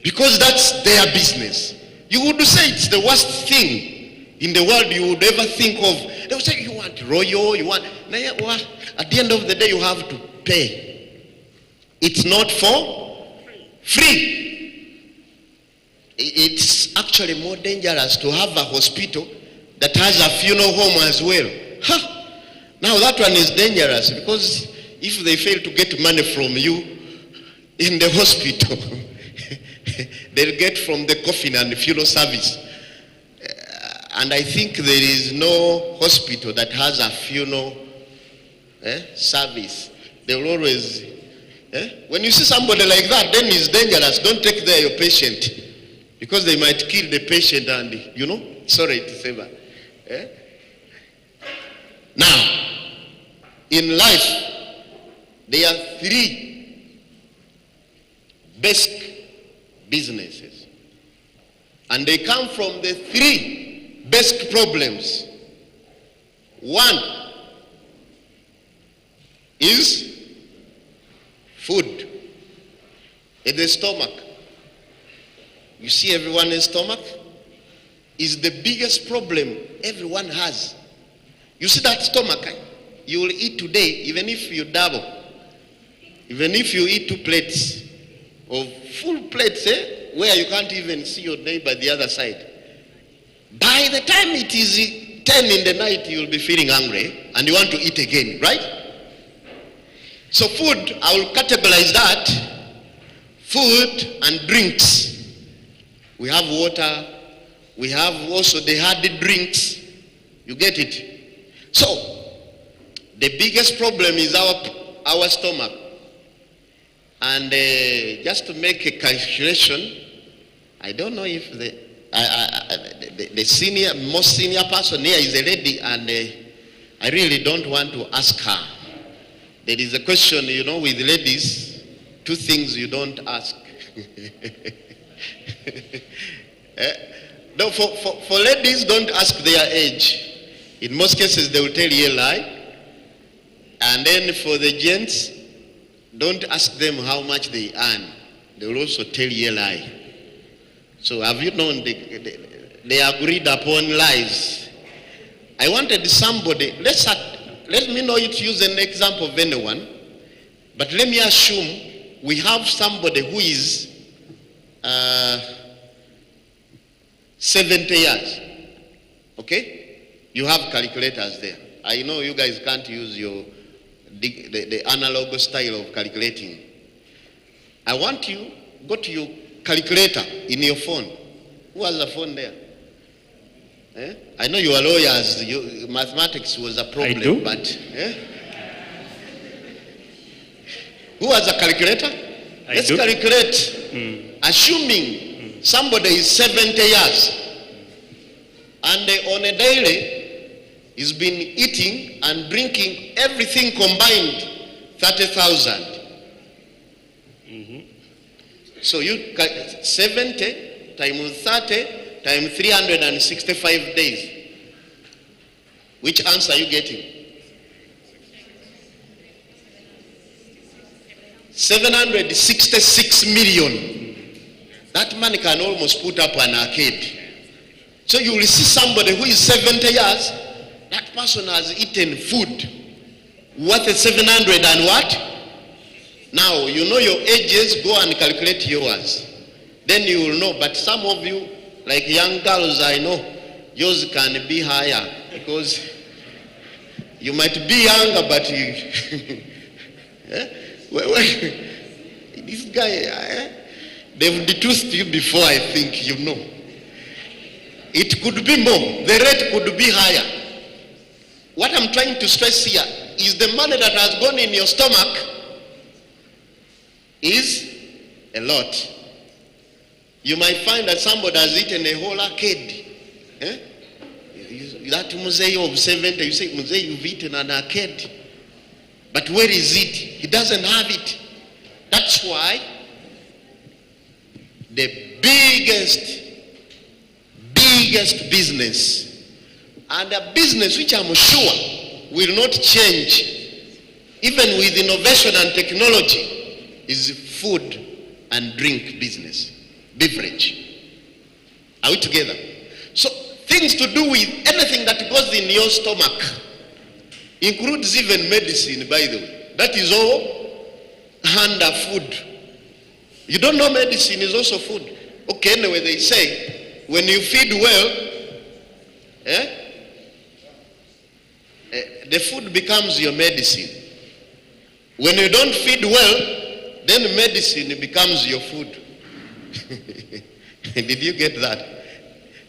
because that's their business. You would say it's the worst thing in the world you would ever think of. They would say, you want royal, you want... At the end of the day, you have to pay. It's not for free. It's actually more dangerous to have a hospital that has a funeral home as well. Now that one is dangerous, because if they fail to get money from you in the hospital, they'll get from the coffin and the funeral service. And I think there is no hospital that has a funeral service. They will always... When you see somebody like that, then it's dangerous. Don't take there your patient, because they might kill the patient and, sorry to say that. Now, in life, there are 3 basic businesses. And they come from the 3 basic problems. One is food in the stomach. You see everyone's stomach is the biggest problem everyone has. You see that stomach, you will eat today, even if you double. Even if you eat 2 plates of full plates, where you can't even see your neighbor the other side. By the time it is 10 in the night, you'll be feeling hungry and you want to eat again, right? So food, I will categorize that. Food and drinks. We have water. We have also the hard drinks. You get it? So, the biggest problem is our stomach. And just to make a calculation, I don't know if the most senior person here is a lady, and I really don't want to ask her. There is a question, with ladies, 2 things you don't ask. No, for ladies, don't ask their age. In most cases, they will tell you a lie. And then for the gents, don't ask them how much they earn. They will also tell you a lie. So have you known they agreed upon lies? I wanted somebody, let me not use an example of anyone, but let me assume we have somebody who is 70 years. Okay? You have calculators there. I know you guys can't use the analog style of calculating. I want you, go to your calculator in your phone. Who has a phone there? I know you are lawyers. Mathematics was a problem, I do. But who has a calculator? Let's calculate. Assuming somebody is 70 years and on a daily he's been eating and drinking everything combined 30,000. So you 70 times 30 times 365 days. Which answer are you getting? 766 million. That man can almost put up an arcade. So you will see somebody who is 70 years, that person has eaten food worth 700 and what? Now, you know your ages, go and calculate yours. Then you will know. But some of you, like young girls, I know, yours can be higher because you might be younger, but you... This guy, they've detused you before, I think, you know. It could be more. The rate could be higher. What I'm trying to stress here is the money that has gone in your stomach is a lot. You might find that somebody has eaten a whole arcade. That Museo of 70, you say, Museo, you've eaten an arcade. But where is it? He doesn't have it. That's why the biggest business, and a business which I'm sure will not change even with innovation and technology, is food and drink business. beverage. Are we together? So things to do with anything that goes in your stomach includes even medicine, by the way. That is all under food. You don't know medicine is also food. Okay, anyway, they say when you feed well, the food becomes your medicine. When you don't feed well, then medicine becomes your food. Did you get that?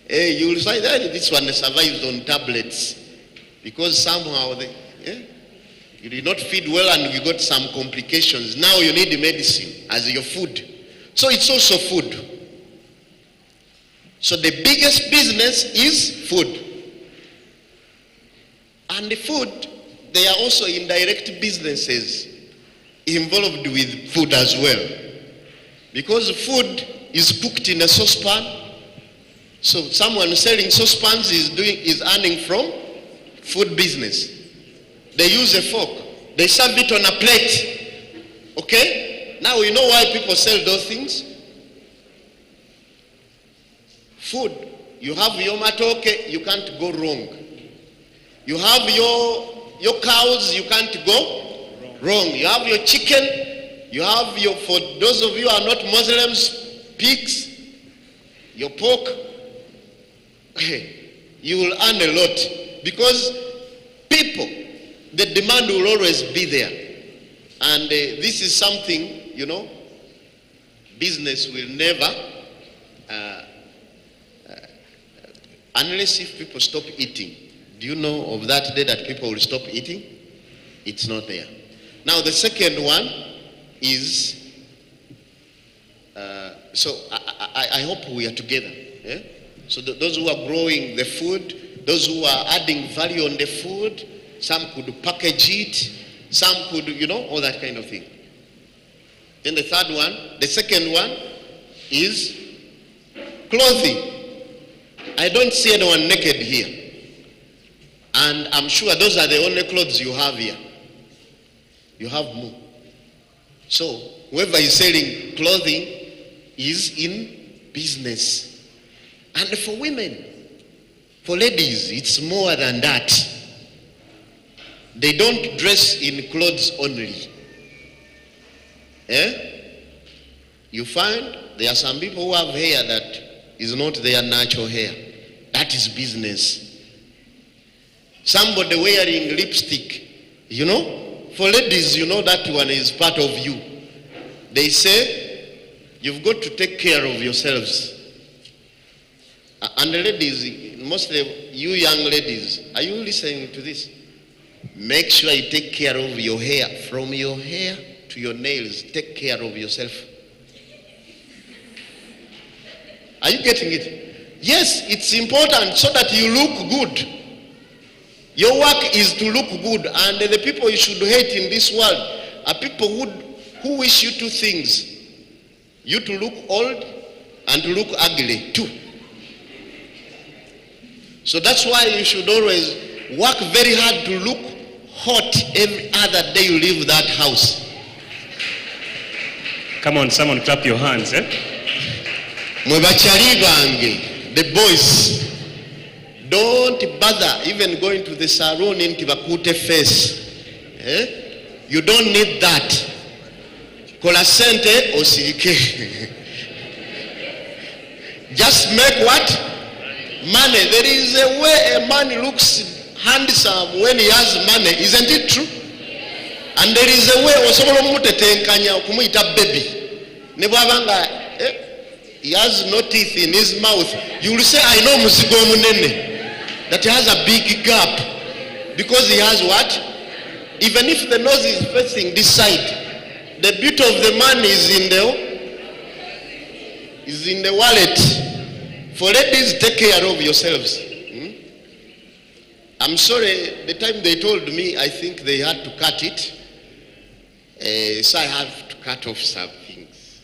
You will find that this one survives on tablets because somehow you did not feed well and you got some complications. Now you need medicine as your food. So it's also food. So the biggest business is food. And the food, there are also indirect businesses involved with food as well. Because food is cooked in a saucepan. So someone selling saucepans is earning from food business. They use a fork. They serve it on a plate. Okay? Now you know why people sell those things? Food. You have your matoke, you can't go wrong. You have your cows, you can't go wrong. You have your chicken, you have for those of you who are not Muslims, pigs, your pork. You will earn a lot because people, the demand will always be there. And this is something, business will never, unless if people stop eating. Do you know of that day that people will stop eating? It's not there. Now the second one is, so I hope we are together. Yeah? So those who are growing the food, those who are adding value on the food, some could package it, some could, all that kind of thing. Then the second one is clothing. I don't see anyone naked here. And I'm sure those are the only clothes you have here. You have more. So whoever is selling clothing is in business. And for women, for ladies, it's more than that. They don't dress in clothes only. You find there are some people who have hair that is not their natural hair. That is business. Somebody wearing lipstick, for ladies, that one is part of you. They say, you've got to take care of yourselves. And the ladies, mostly you young ladies, are you listening to this? Make sure you take care of your hair. From your hair to your nails, take care of yourself. Are you getting it? Yes, it's important so that you look good. Your work is to look good, and the people you should hate in this world are people who wish you two things. You to look old and to look ugly too. So that's why you should always work very hard to look hot every other day you leave that house. Come on, someone clap your hands, Mwebachari bange, the boys, don't bother even going to the salon in Kibakute face. You don't need that. Kolasente osirike. Just make what? Money. There is a way a man looks handsome when he has money. Isn't it true? And there is a way osobola mutetenkanya okumuita baby. Nebwabanga he has no teeth in his mouth. You will say, I know musigo munene. That he has a big gap. Because he has what? Even if the nose is facing this side, the beauty of the man is in the wallet. For ladies, take care of yourselves. I'm sorry, the time they told me, I think they had to cut it. So I have to cut off some things.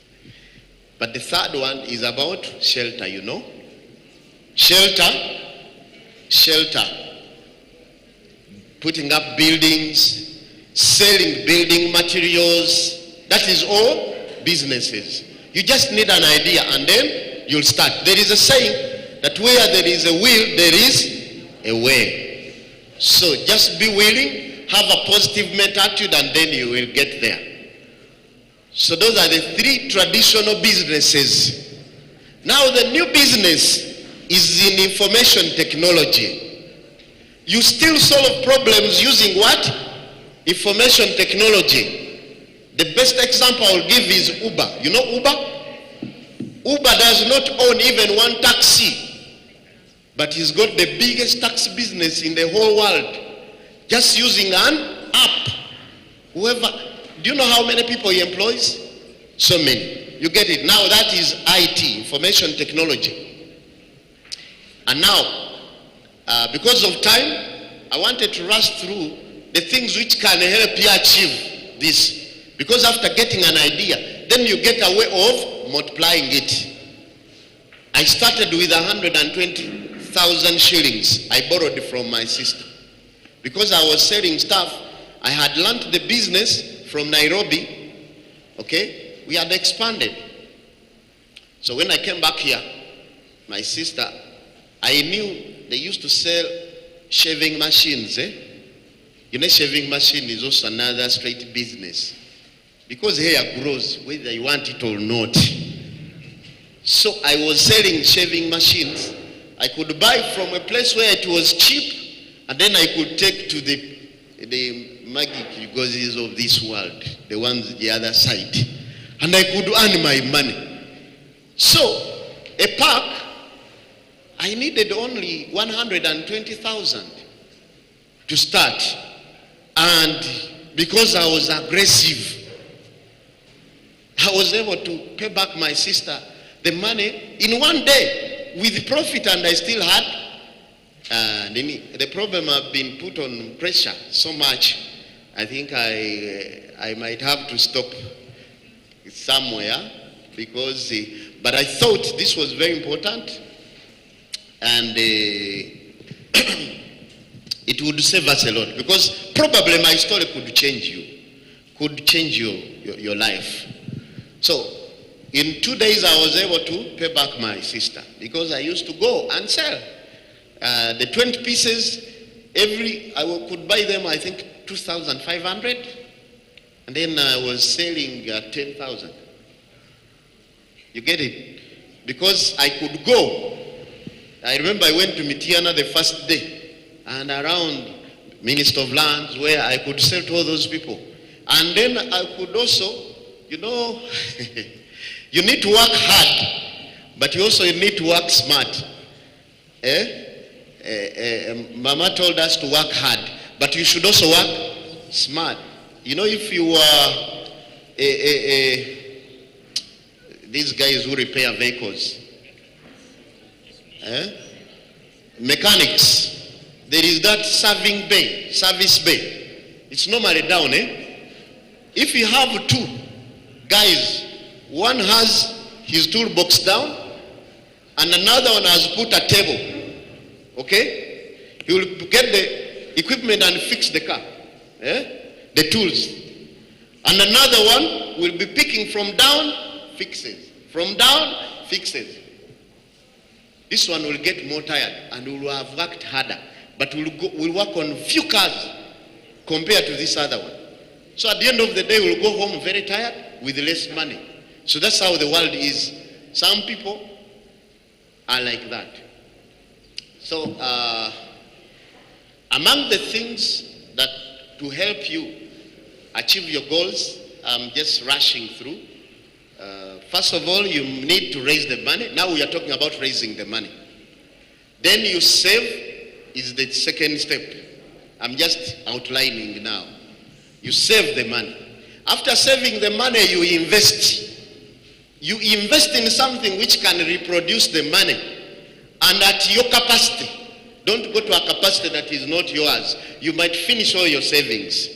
But the third one is about shelter, Shelter. Putting up buildings, selling building materials. That is all businesses. You just need an idea and then you'll start. There is a saying that where there is a will, there is a way. So just be willing, have a positive mental attitude, and then you will get there. So those are the three traditional businesses. Now the new business is in information technology. You still solve problems using what? Information technology. The best example I'll give is Uber. You know Uber? Uber does not own even one taxi, but he's got the biggest taxi business in the whole world, just using an app. Do you know how many people he employs? So many. You get it. Now that is IT, information technology. And now, because of time, I wanted to rush through the things which can help you achieve this. Because after getting an idea, then you get a way of multiplying it. I started with 120,000 shillings I borrowed from my sister. Because I was selling stuff, I had learned the business from Nairobi. Okay? We had expanded. So when I came back here, my sister, I knew they used to sell shaving machines. You know, shaving machine is also another straight business. Because hair grows whether you want it or not. So I was selling shaving machines. I could buy from a place where it was cheap, and then I could take to the magic gozes of this world, the ones the other side. And I could earn my money. So, a pack, I needed only 120,000 to start. And because I was aggressive, I was able to pay back my sister the money in one day with profit, and I still had the problem. I've been put on pressure so much, I think I might have to stop somewhere, because but I thought this was very important, and it would save us a lot, because probably my story could change your life. So in 2 days I was able to pay back my sister, because I used to go and sell the 20 pieces I could buy them, I think 2,500, and then I was selling 10,000. You get it? Because I could go. I remember I went to Mitiana the first day, and around Minister of Lands, where I could sell to all those people. And then I could also, you know, you need to work hard, but you also need to work smart. Mama told us to work hard, but you should also work smart. You know, if you are these guys who repair vehicles, mechanics, there is that service bay. It's normally down, If you have two guys, one has his toolbox down, and another one has put a table, okay? He will get the equipment and fix the car, the tools. And another one will be picking from down, fixes. From down, fixes. This one will get more tired and will have worked harder, but will work on few cars compared to this other one. So at the end of the day, we'll go home very tired with less money. So that's how the world is. Some people are like that. So among the things that to help you achieve your goals, I'm just rushing through. First of all, you need to raise the money. Now we are talking about raising the money. Then you save is the second step. I'm just outlining now. You save the money. After saving the money, you invest. You invest in something which can reproduce the money, and at your capacity. Don't go to a capacity that is not yours. You might finish all your savings.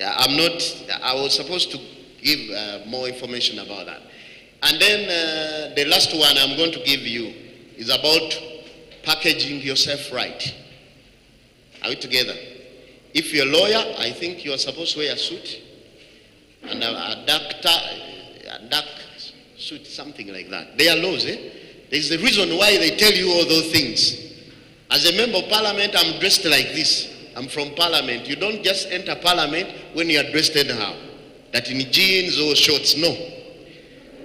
I was supposed to give more information about that. And then the last one I'm going to give you is about packaging yourself right. Are we together? If you're a lawyer, I think you're supposed to wear a suit and a dark suit, something like that. They are laws, eh? There's a reason why they tell you all those things. As a member of parliament, I'm dressed like this. I'm from parliament. You don't just enter parliament when you are dressed anyhow. That in jeans or shorts, no.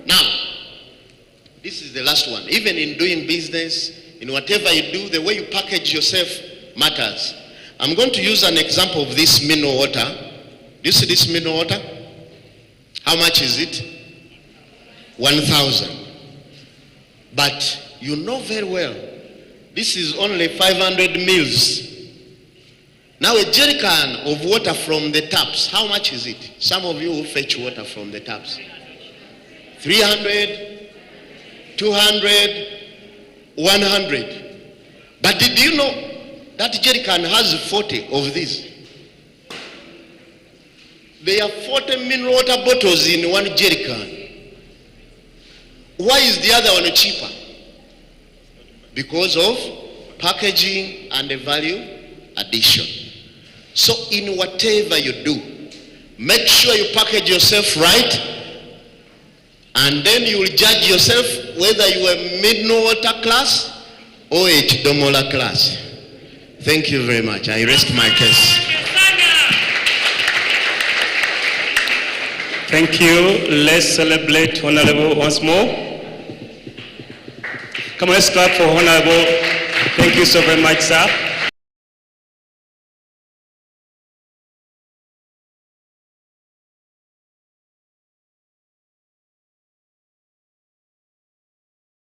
Now, this is the last one. Even in doing business, in whatever you do, the way you package yourself matters. I'm going to use an example of this mineral water. Do you see this mineral water? How much is it? 1,000. But you know very well, this is only 500 mils. Now a jerry can of water from the taps, how much is it? Some of you will fetch water from the taps. 300, 200, 100. But did you know that jerry can has 40 of these? There are 40 mineral water bottles in one jerry can. Why is the other one cheaper? Because of packaging and the value addition. So in whatever you do, make sure you package yourself right, and then you will judge yourself whether you are mineral water class or a Chidomola class. Thank you very much. I rest my case. Thank you. Let's celebrate Honorable once more. Come on, let's clap for Honorable. Thank you so very much, sir.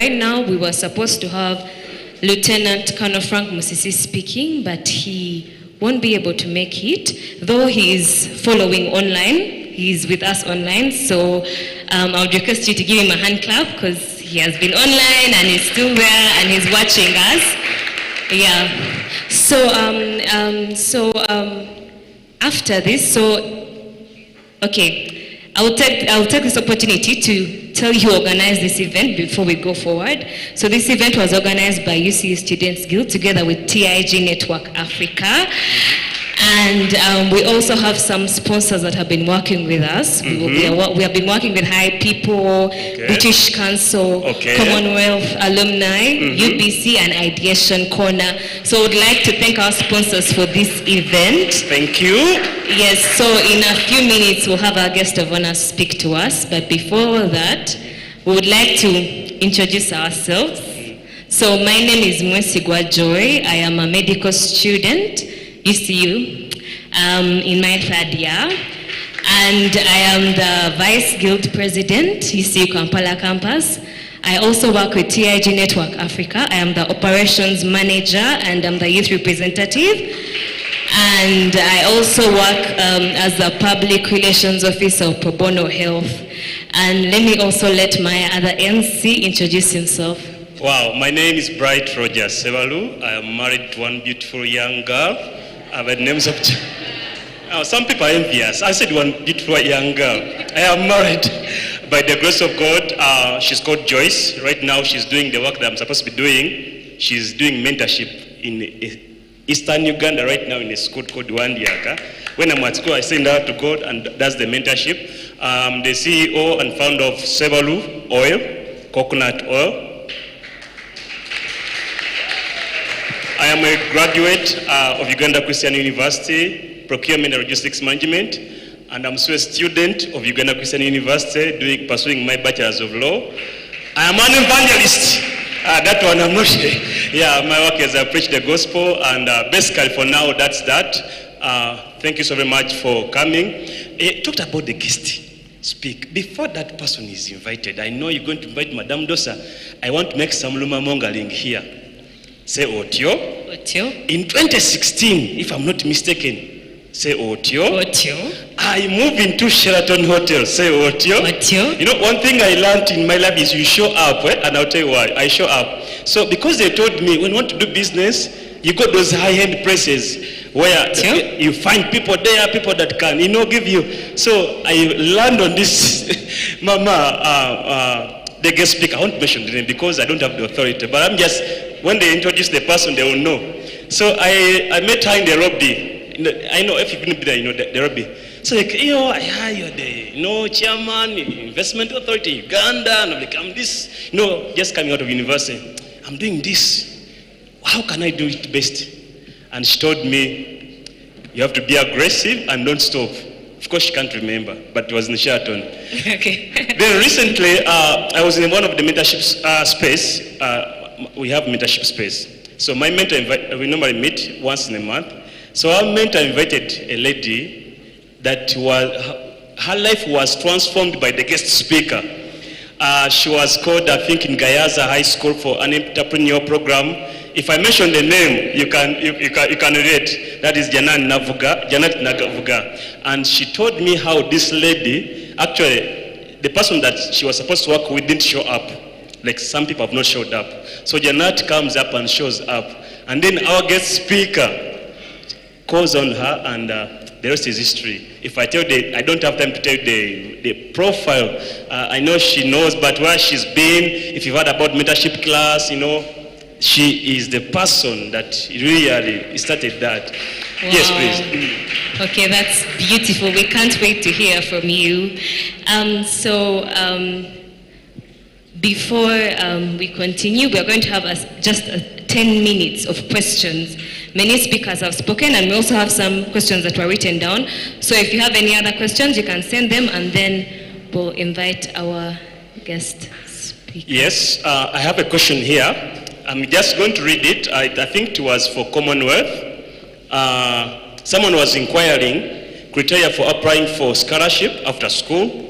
Right now, we were supposed to have Lieutenant Colonel Frank Musisi speaking, but he won't be able to make it, though he is following online. He's with us online, so I would request you to give him a hand clap because he has been online and he's still there and he's watching us. Yeah. So after this, okay, I'll take this opportunity to tell you who organized this event before we go forward. So this event was organized by UCU Students Guild together with TIG Network Africa. And we also have some sponsors that have been working with us. We have been working with High People, British Council, Commonwealth Alumni, UBC, and Ideation Corner. So I would like to thank our sponsors for this event. Thank you. Yes, so in a few minutes we'll have our guest of honor speak to us. But before that, we would like to introduce ourselves. So my name is Mwesigwa Joy. I am a medical student, UCU, in my third year, and I am the Vice Guild President, UCU Kampala Campus. I also work with TIG Network Africa. I am the Operations Manager and I'm the Youth Representative. And I also work as the Public Relations Officer of Pro Bono Health. And let me also let my other NC introduce himself. Wow, my name is Bright Roger Sevalu. I am married to one beautiful young girl. The names of some people are envious. I said one beautiful young girl. I am married by the grace of God. She's called Joyce. Right now she's doing the work that I'm supposed to be doing. She's doing mentorship in Eastern Uganda right now in a school called Wandiaka. When I'm at school, I send her to God and that's the mentorship. The CEO and founder of Sevalu Oil, coconut oil. I am a graduate of Uganda Christian University, Procurement and Logistics Management, and I'm also a student of Uganda Christian University pursuing my Bachelor's of Law. I am an evangelist. That one I'm not sure. Yeah, my work is I preach the gospel, and basically for now, that's that. Thank you so very much for coming. Talked about the guest. Speak. Before that person is invited, I know you're going to invite Madame Dosa. I want to make some rumor mongering here. Say Otio. Otio. In 2016, if I'm not mistaken, say Otio. Otio. I moved into Sheraton Hotel. Say Otio. Otio. You know, one thing I learned in my life is you show up, and I'll tell you why. I show up. So because they told me when you want to do business, you got those high-end places where you find people there, people that can, give you. So I learned on this, Mama, the guest speaker. I won't mention the name because I don't have the authority, but I'm just, when they introduce the person, they will know. So I met her in the lobby. I know if you couldn't be there, there will be. So like, I heard you're the, chairman, investment authority in Uganda, and I'm like, I'm this, just coming out of university. I'm doing this. How can I do it best? And she told me, you have to be aggressive and don't stop. Of course, she can't remember, but it was in Sheraton. Okay. Then recently, I was in one of the mentorship space. We have mentorship space. So my mentor, we normally meet once in a month. So our mentor invited a lady that her life was transformed by the guest speaker. She was called, I think, in Gayaza High School for an entrepreneur program. If I mention the name, you can relate. That is Janet Nagavuga. And she told me how this lady, actually, the person that she was supposed to work with didn't show up. Like some people have not showed up. So Janet comes up and shows up. And then our guest speaker calls on her, and the rest is history. If I tell I don't have time to tell the profile. I know she knows, but where she's been, if you've heard about mentorship class, she is the person that really started that. Wow. Yes, please. Okay, that's beautiful. We can't wait to hear from you. Before we continue, we are going to have just 10 minutes of questions. Many speakers have spoken, and we also have some questions that were written down. So if you have any other questions, you can send them, and then we'll invite our guest speaker. Yes, I have a question here. I'm just going to read it. I think it was for Commonwealth. Someone was inquiring criteria for applying for scholarship after school.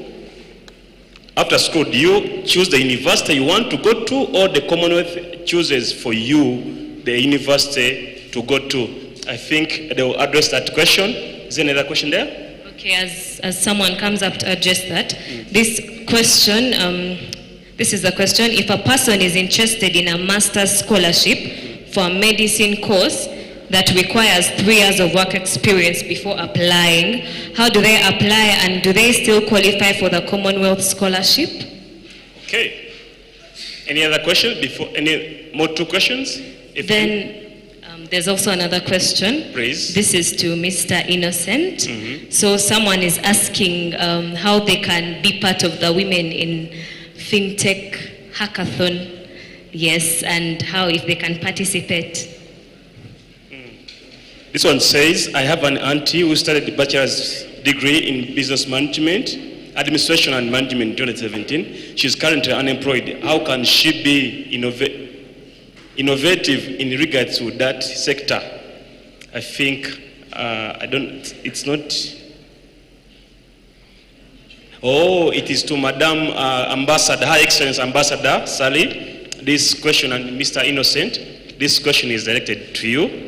After school, do you choose the university you want to go to, or the Commonwealth chooses for you the university to go to? I think they will address that question. Is there another question there? Okay, as someone comes up to address that, this question, this is the question. If a person is interested in a master's scholarship for a medicine course that requires 3 years of work experience before applying, how do they apply, and do they still qualify for the Commonwealth scholarship? Okay. Any other question before? Any more 2 questions? There's also another question. Please. This is to Mr. Innocent. So someone is asking how they can be part of the Women in FinTech Hackathon. Yes, and how if they can participate. This one says, I have an auntie who studied a bachelor's degree in business management, administration and management in 2017. She's currently unemployed. How can she be innovative in regards to that sector? I think, it's not. Oh, it is to Madam Ambassador, Her Excellency Ambassador Sally. This question, and Mr. Innocent, this question is directed to you.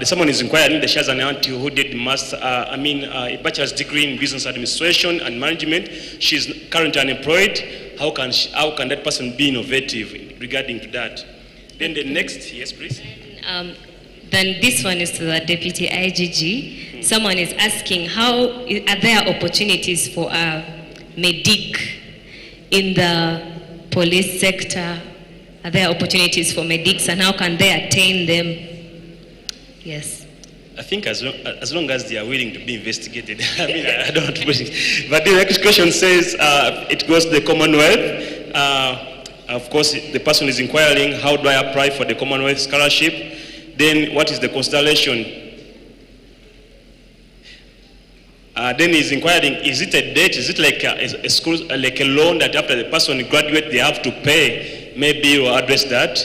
Someone is inquiring that she has an auntie who did a bachelor's degree in business administration and management. She's currently unemployed. How can that person be innovative regarding to that? Then the next, yes, please. Then this one is to the Deputy IGG. Someone is asking, are there opportunities for a medic in the police sector? Are there opportunities for medics, and how can they attain them? Yes. I think as long as they are willing to be investigated. I don't want to push it. But the next question says, it goes to the Commonwealth. Of course, the person is inquiring, how do I apply for the Commonwealth scholarship? Then what is the constellation? Then he's inquiring, is it a debt? Is it like a school, like a loan that after the person graduates, they have to pay? Maybe you'll address that.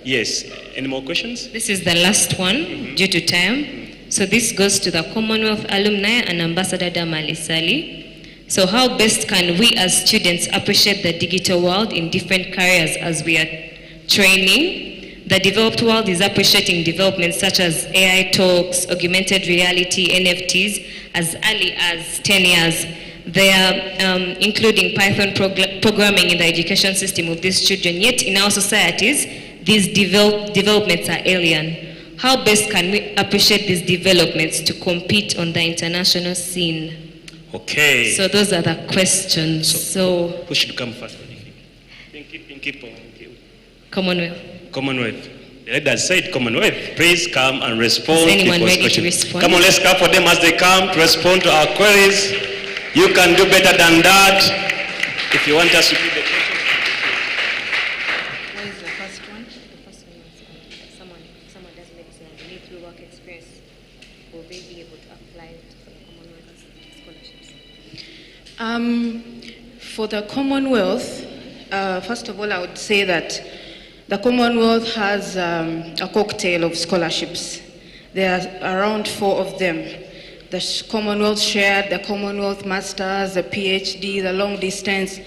Yes. Any more questions? This is the last one due to time. So this goes to the Commonwealth alumni and Ambassador Damali Sali. So how best can we as students appreciate the digital world in different careers as we are training? The developed world is appreciating developments such as AI talks, augmented reality, NFTs as early as 10 years. They are including Python programming in the education system of these children. Yet in our societies, these developments are alien. How best can we appreciate these developments to compete on the international scene? Okay. So those are the questions. So who should come first? Commonwealth. Commonwealth. The leaders said Commonwealth, please come and respond. Is anyone to ready to questions. respond? Come on, let's clap for them as they come to respond to our queries. You can do better than that. If you want us to do the question. What is the first one? The first one was someone does medicine and they need through work experience. Will they be able to apply for the Commonwealth scholarships? For the Commonwealth, first of all, I would say that the Commonwealth has a cocktail of scholarships. There are around 4 of them. The Commonwealth Shared, the Commonwealth Masters, the PhD, the long distance.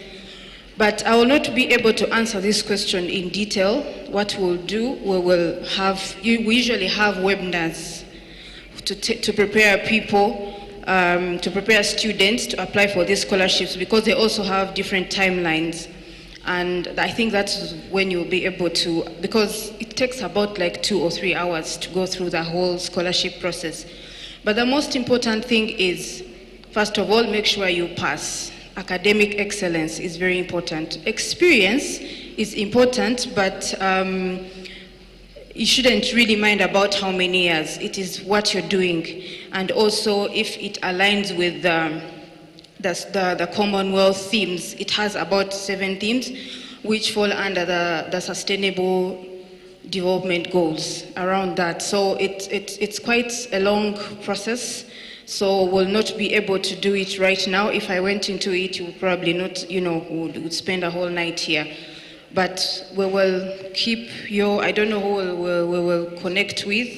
But I will not be able to answer this question in detail. What we'll do, we usually have webinars to prepare people, to prepare students to apply for these scholarships, because they also have different timelines. And I think that's when you'll be able to, because it takes about like 2 or 3 hours to go through the whole scholarship process. But the most important thing is, first of all, make sure you pass. Academic excellence is very important. Experience is important, but you shouldn't really mind about how many years. It is what you're doing. And also, if it aligns with the Commonwealth themes, it has about 7 themes, which fall under the Sustainable Development Goals, around that. So it's quite a long process. So we'll not be able to do it right now. If I went into it, you would probably not, would spend a whole night here. But we will keep I don't know who we will connect with.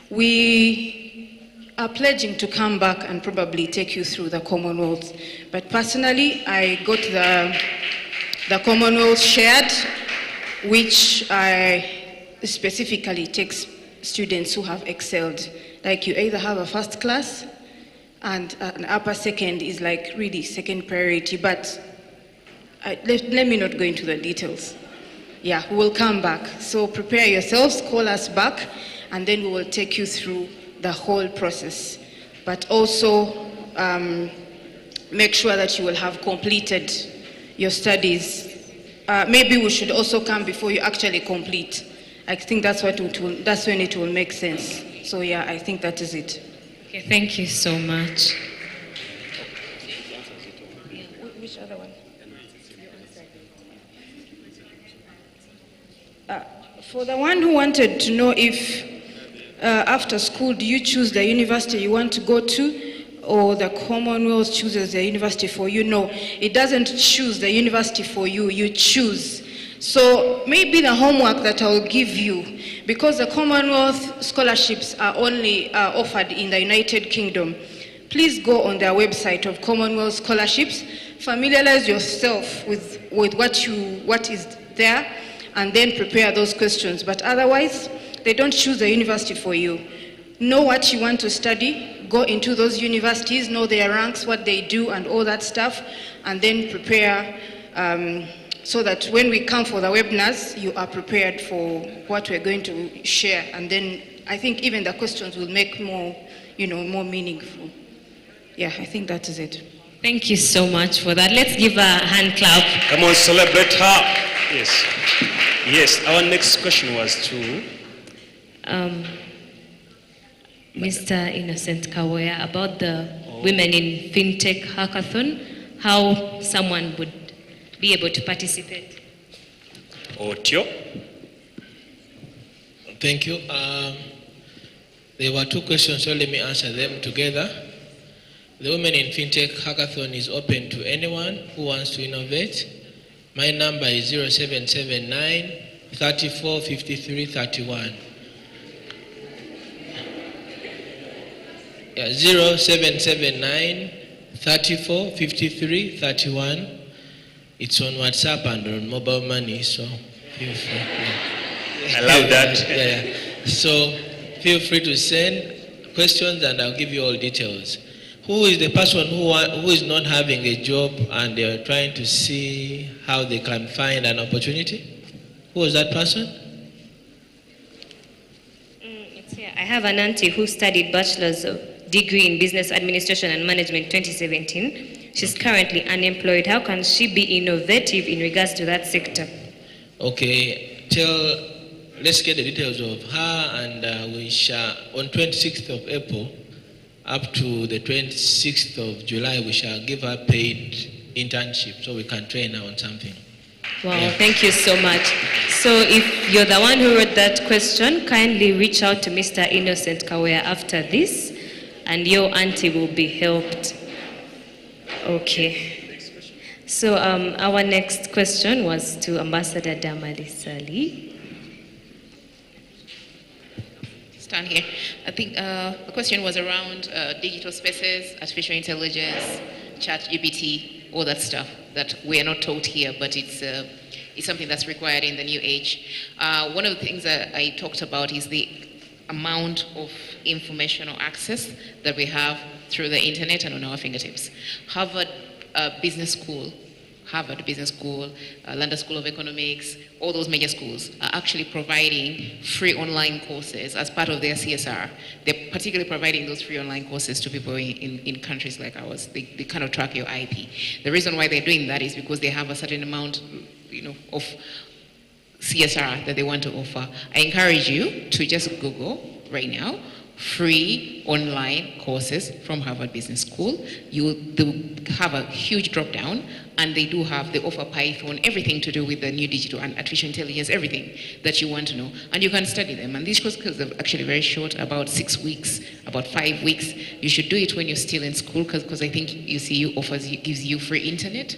We are pledging to come back and probably take you through the Commonwealth. But personally, I got the Commonwealth Shared, which specifically takes students who have excelled. Like, you either have a first class, and an upper second is like really second priority. But let me not go into the details. Yeah, we will come back. So prepare yourselves, call us back, and then we will take you through the whole process. But also make sure that you will have completed your studies. Maybe we should also come before you actually complete. I think that's when it will make sense. So yeah, I think that is it. Okay, thank you so much. Which other one? For the one who wanted to know if after school, do you choose the university you want to go to, or the Commonwealth chooses the university for you? No, it doesn't choose the university for you, you choose. So maybe the homework that I will give you, because the Commonwealth scholarships are only offered in the United Kingdom, please go on their website of Commonwealth scholarships, familiarize yourself with what is there, and then prepare those questions. But otherwise, they don't choose the university for you. Know what you want to study, go into those universities, know their ranks, what they do, and all that stuff, and then prepare so that when we come for the webinars, you are prepared for what we're going to share. And then I think even the questions will make more meaningful. Yeah, I think that is it. Thank you so much for that. Let's give a hand clap. Come on, celebrate her. Yes. Yes, our next question was to Mr. Innocent Kawoya about the Women in FinTech Hackathon, how someone would be able to participate. Otio. Thank you. There were 2 questions, so let me answer them together. The Women in FinTech Hackathon is open to anyone who wants to innovate. My number is 0779 34 53 31. 0779 34 53 31. It's on WhatsApp and on mobile money, so feel free. I love that. Yeah. So feel free to send questions and I'll give you all details. Who is the person who is not having a job and they're trying to see how they can find an opportunity? Who is that person? It's here. I have an auntie who studied bachelor's degree in business administration and management 2017. She's currently unemployed. How can she be innovative in regards to that sector? Okay, tell let's get the details of her, and we shall, on 26th of April up to the 26th of July, we shall give her paid internship so we can train her on something. Wow, Yeah. thank you so much. So if you're the one who wrote that question, kindly reach out to Mr. Innocent Kawea after this, and your auntie will be helped. Okay. So our next question was to Ambassador Damali Sali. Stand here. I think the question was around digital spaces, artificial intelligence, chat GPT, all that stuff that we are not taught here, but it's something that's required in the new age. One of the things that I talked about is the amount of information or access that we have through the internet and on our fingertips. Harvard Business School, London School of Economics, all those major schools are actually providing free online courses as part of their CSR. They're particularly providing those free online courses to people in countries like ours. They kind of track your IP. The reason why they're doing that is because they have a certain amount, of CSR that they want to offer. I encourage you to just Google right now free online courses from Harvard Business School. They'll have a huge drop down, and they offer Python, everything to do with the new digital and artificial intelligence, everything that you want to know. And you can study them. And these courses are actually very short, about 6 weeks, about 5 weeks. You should do it when you're still in school, because I think UCU gives you free internet.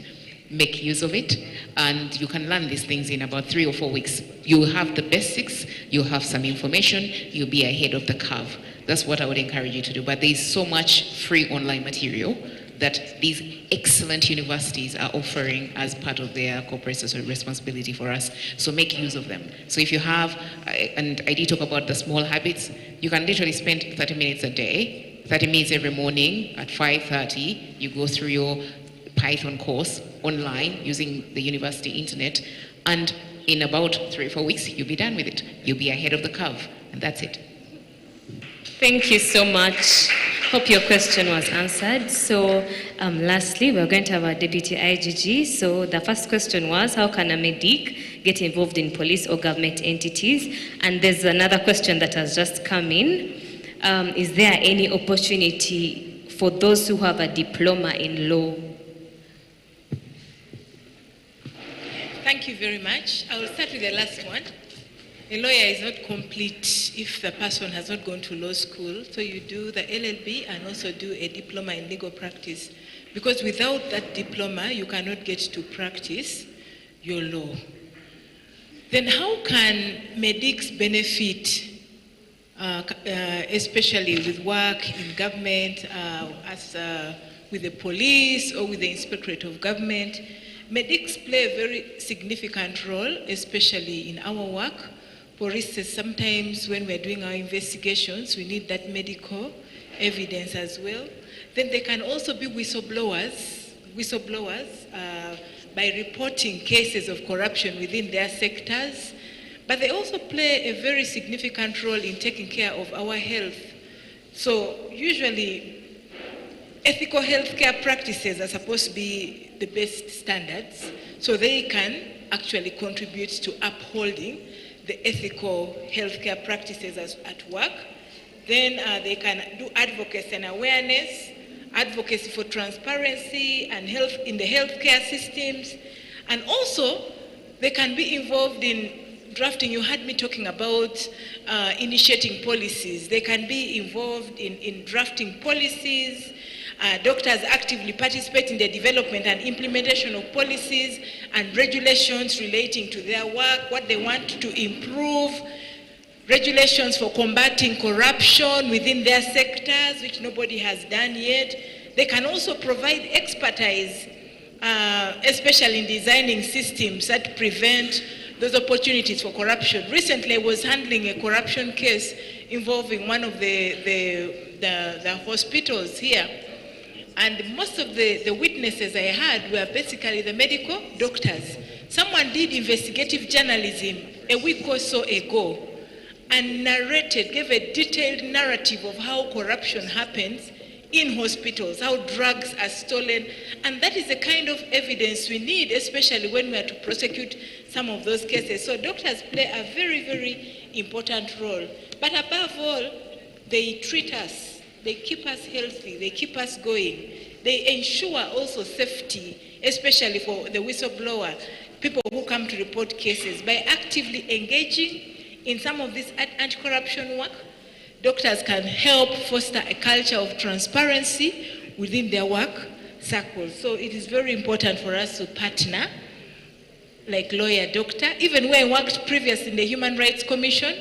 Make use of it, and you can learn these things in about 3 or 4 weeks. You have the basics, you have some information, you'll be ahead of the curve. That's what I would encourage you to do. But there's so much free online material that these excellent universities are offering as part of their corporate social responsibility for us. So make use of them. So if you have, and I did talk about the small habits, you can literally spend 30 minutes a day, 30 minutes every morning at 5:30, you go through your Python course online using the university internet, and in about 3 or 4 weeks, you'll be done with it. You'll be ahead of the curve, and that's it. Thank you so much. Hope your question was answered. So lastly, we're going to have our Deputy IGG. So the first question was, how can a medic get involved in police or government entities? And there's another question that has just come in. Is there any opportunity for those who have a diploma in law? Thank you very much. I will start with the last one. A lawyer is not complete if the person has not gone to law school. So you do the LLB and also do a diploma in legal practice. Because without that diploma, you cannot get to practice your law. Then how can medics benefit, especially with work in government, with the police or with the Inspectorate of Government? Medics play a very significant role, especially in our work. For instance, sometimes when we're doing our investigations, we need that medical evidence as well. Then they can also be whistleblowers by reporting cases of corruption within their sectors. But they also play a very significant role in taking care of our health. So usually, ethical healthcare practices are supposed to be the best standards, so they can actually contribute to upholding the ethical healthcare practices at work. Then they can do advocacy and awareness, advocacy for transparency and health in the healthcare systems, and also they can be involved in drafting. You heard me talking about initiating policies. They can be involved in drafting policies. Doctors actively participate in the development and implementation of policies and regulations relating to their work, what they want to improve, regulations for combating corruption within their sectors, which nobody has done yet. They can also provide expertise, especially in designing systems that prevent those opportunities for corruption. Recently, I was handling a corruption case involving one of the hospitals here. And most of the witnesses I had were basically the medical doctors. Someone did investigative journalism a week or so ago and gave a detailed narrative of how corruption happens in hospitals, how drugs are stolen, and that is the kind of evidence we need, especially when we are to prosecute some of those cases. So doctors play a very, very important role. But above all, they treat us, they keep us healthy, they keep us going. They ensure also safety, especially for the whistleblower, people who come to report cases. By actively engaging in some of this anti-corruption work, doctors can help foster a culture of transparency within their work circles. So it is very important for us to partner, like lawyer, doctor. Even when I worked previously in the Human Rights Commission,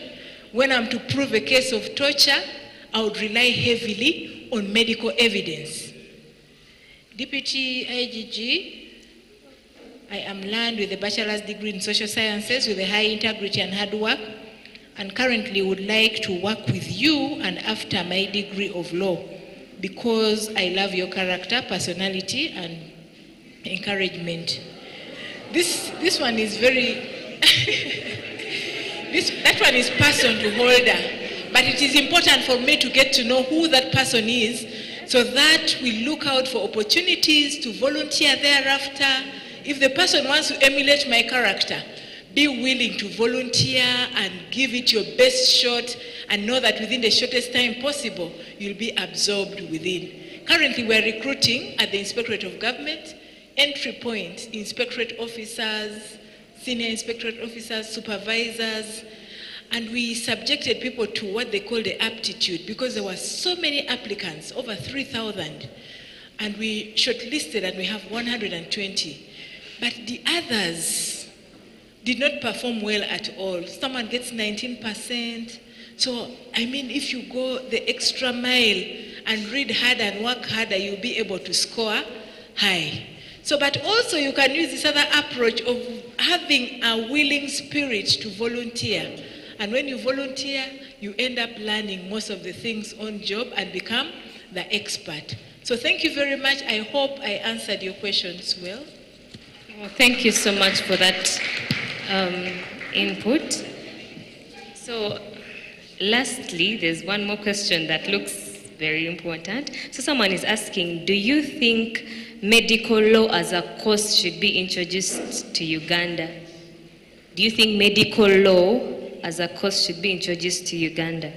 when I'm to prove a case of torture, I would rely heavily on medical evidence. Deputy IGG, I am learned with a bachelor's degree in social sciences with a high integrity and hard work, and currently would like to work with you and after my degree of law, because I love your character, personality, and encouragement. This one is very, that one is person to holder, but it is important for me to get to know who that person is, so that we look out for opportunities to volunteer thereafter. If the person wants to emulate my character, be willing to volunteer and give it your best shot, and know that within the shortest time possible, you'll be absorbed within. Currently, we're recruiting at the Inspectorate of Government, entry point, inspectorate officers, senior inspectorate officers, supervisors, and we subjected people to what they call the aptitude, because there were so many applicants, over 3,000, and we shortlisted and we have 120. But the others did not perform well at all. Someone gets 19%. So, I mean, if you go the extra mile and read harder and work harder, you'll be able to score high. So, but also you can use this other approach of having a willing spirit to volunteer. And when you volunteer, you end up learning most of the things on job and become the expert. So thank you very much. I hope I answered your questions well. Well, thank you so much for that input. So lastly, there's one more question that looks very important. So someone is asking, do you think medical law as a course should be introduced to Uganda? Do you think medical law as a course should be introduced to Uganda?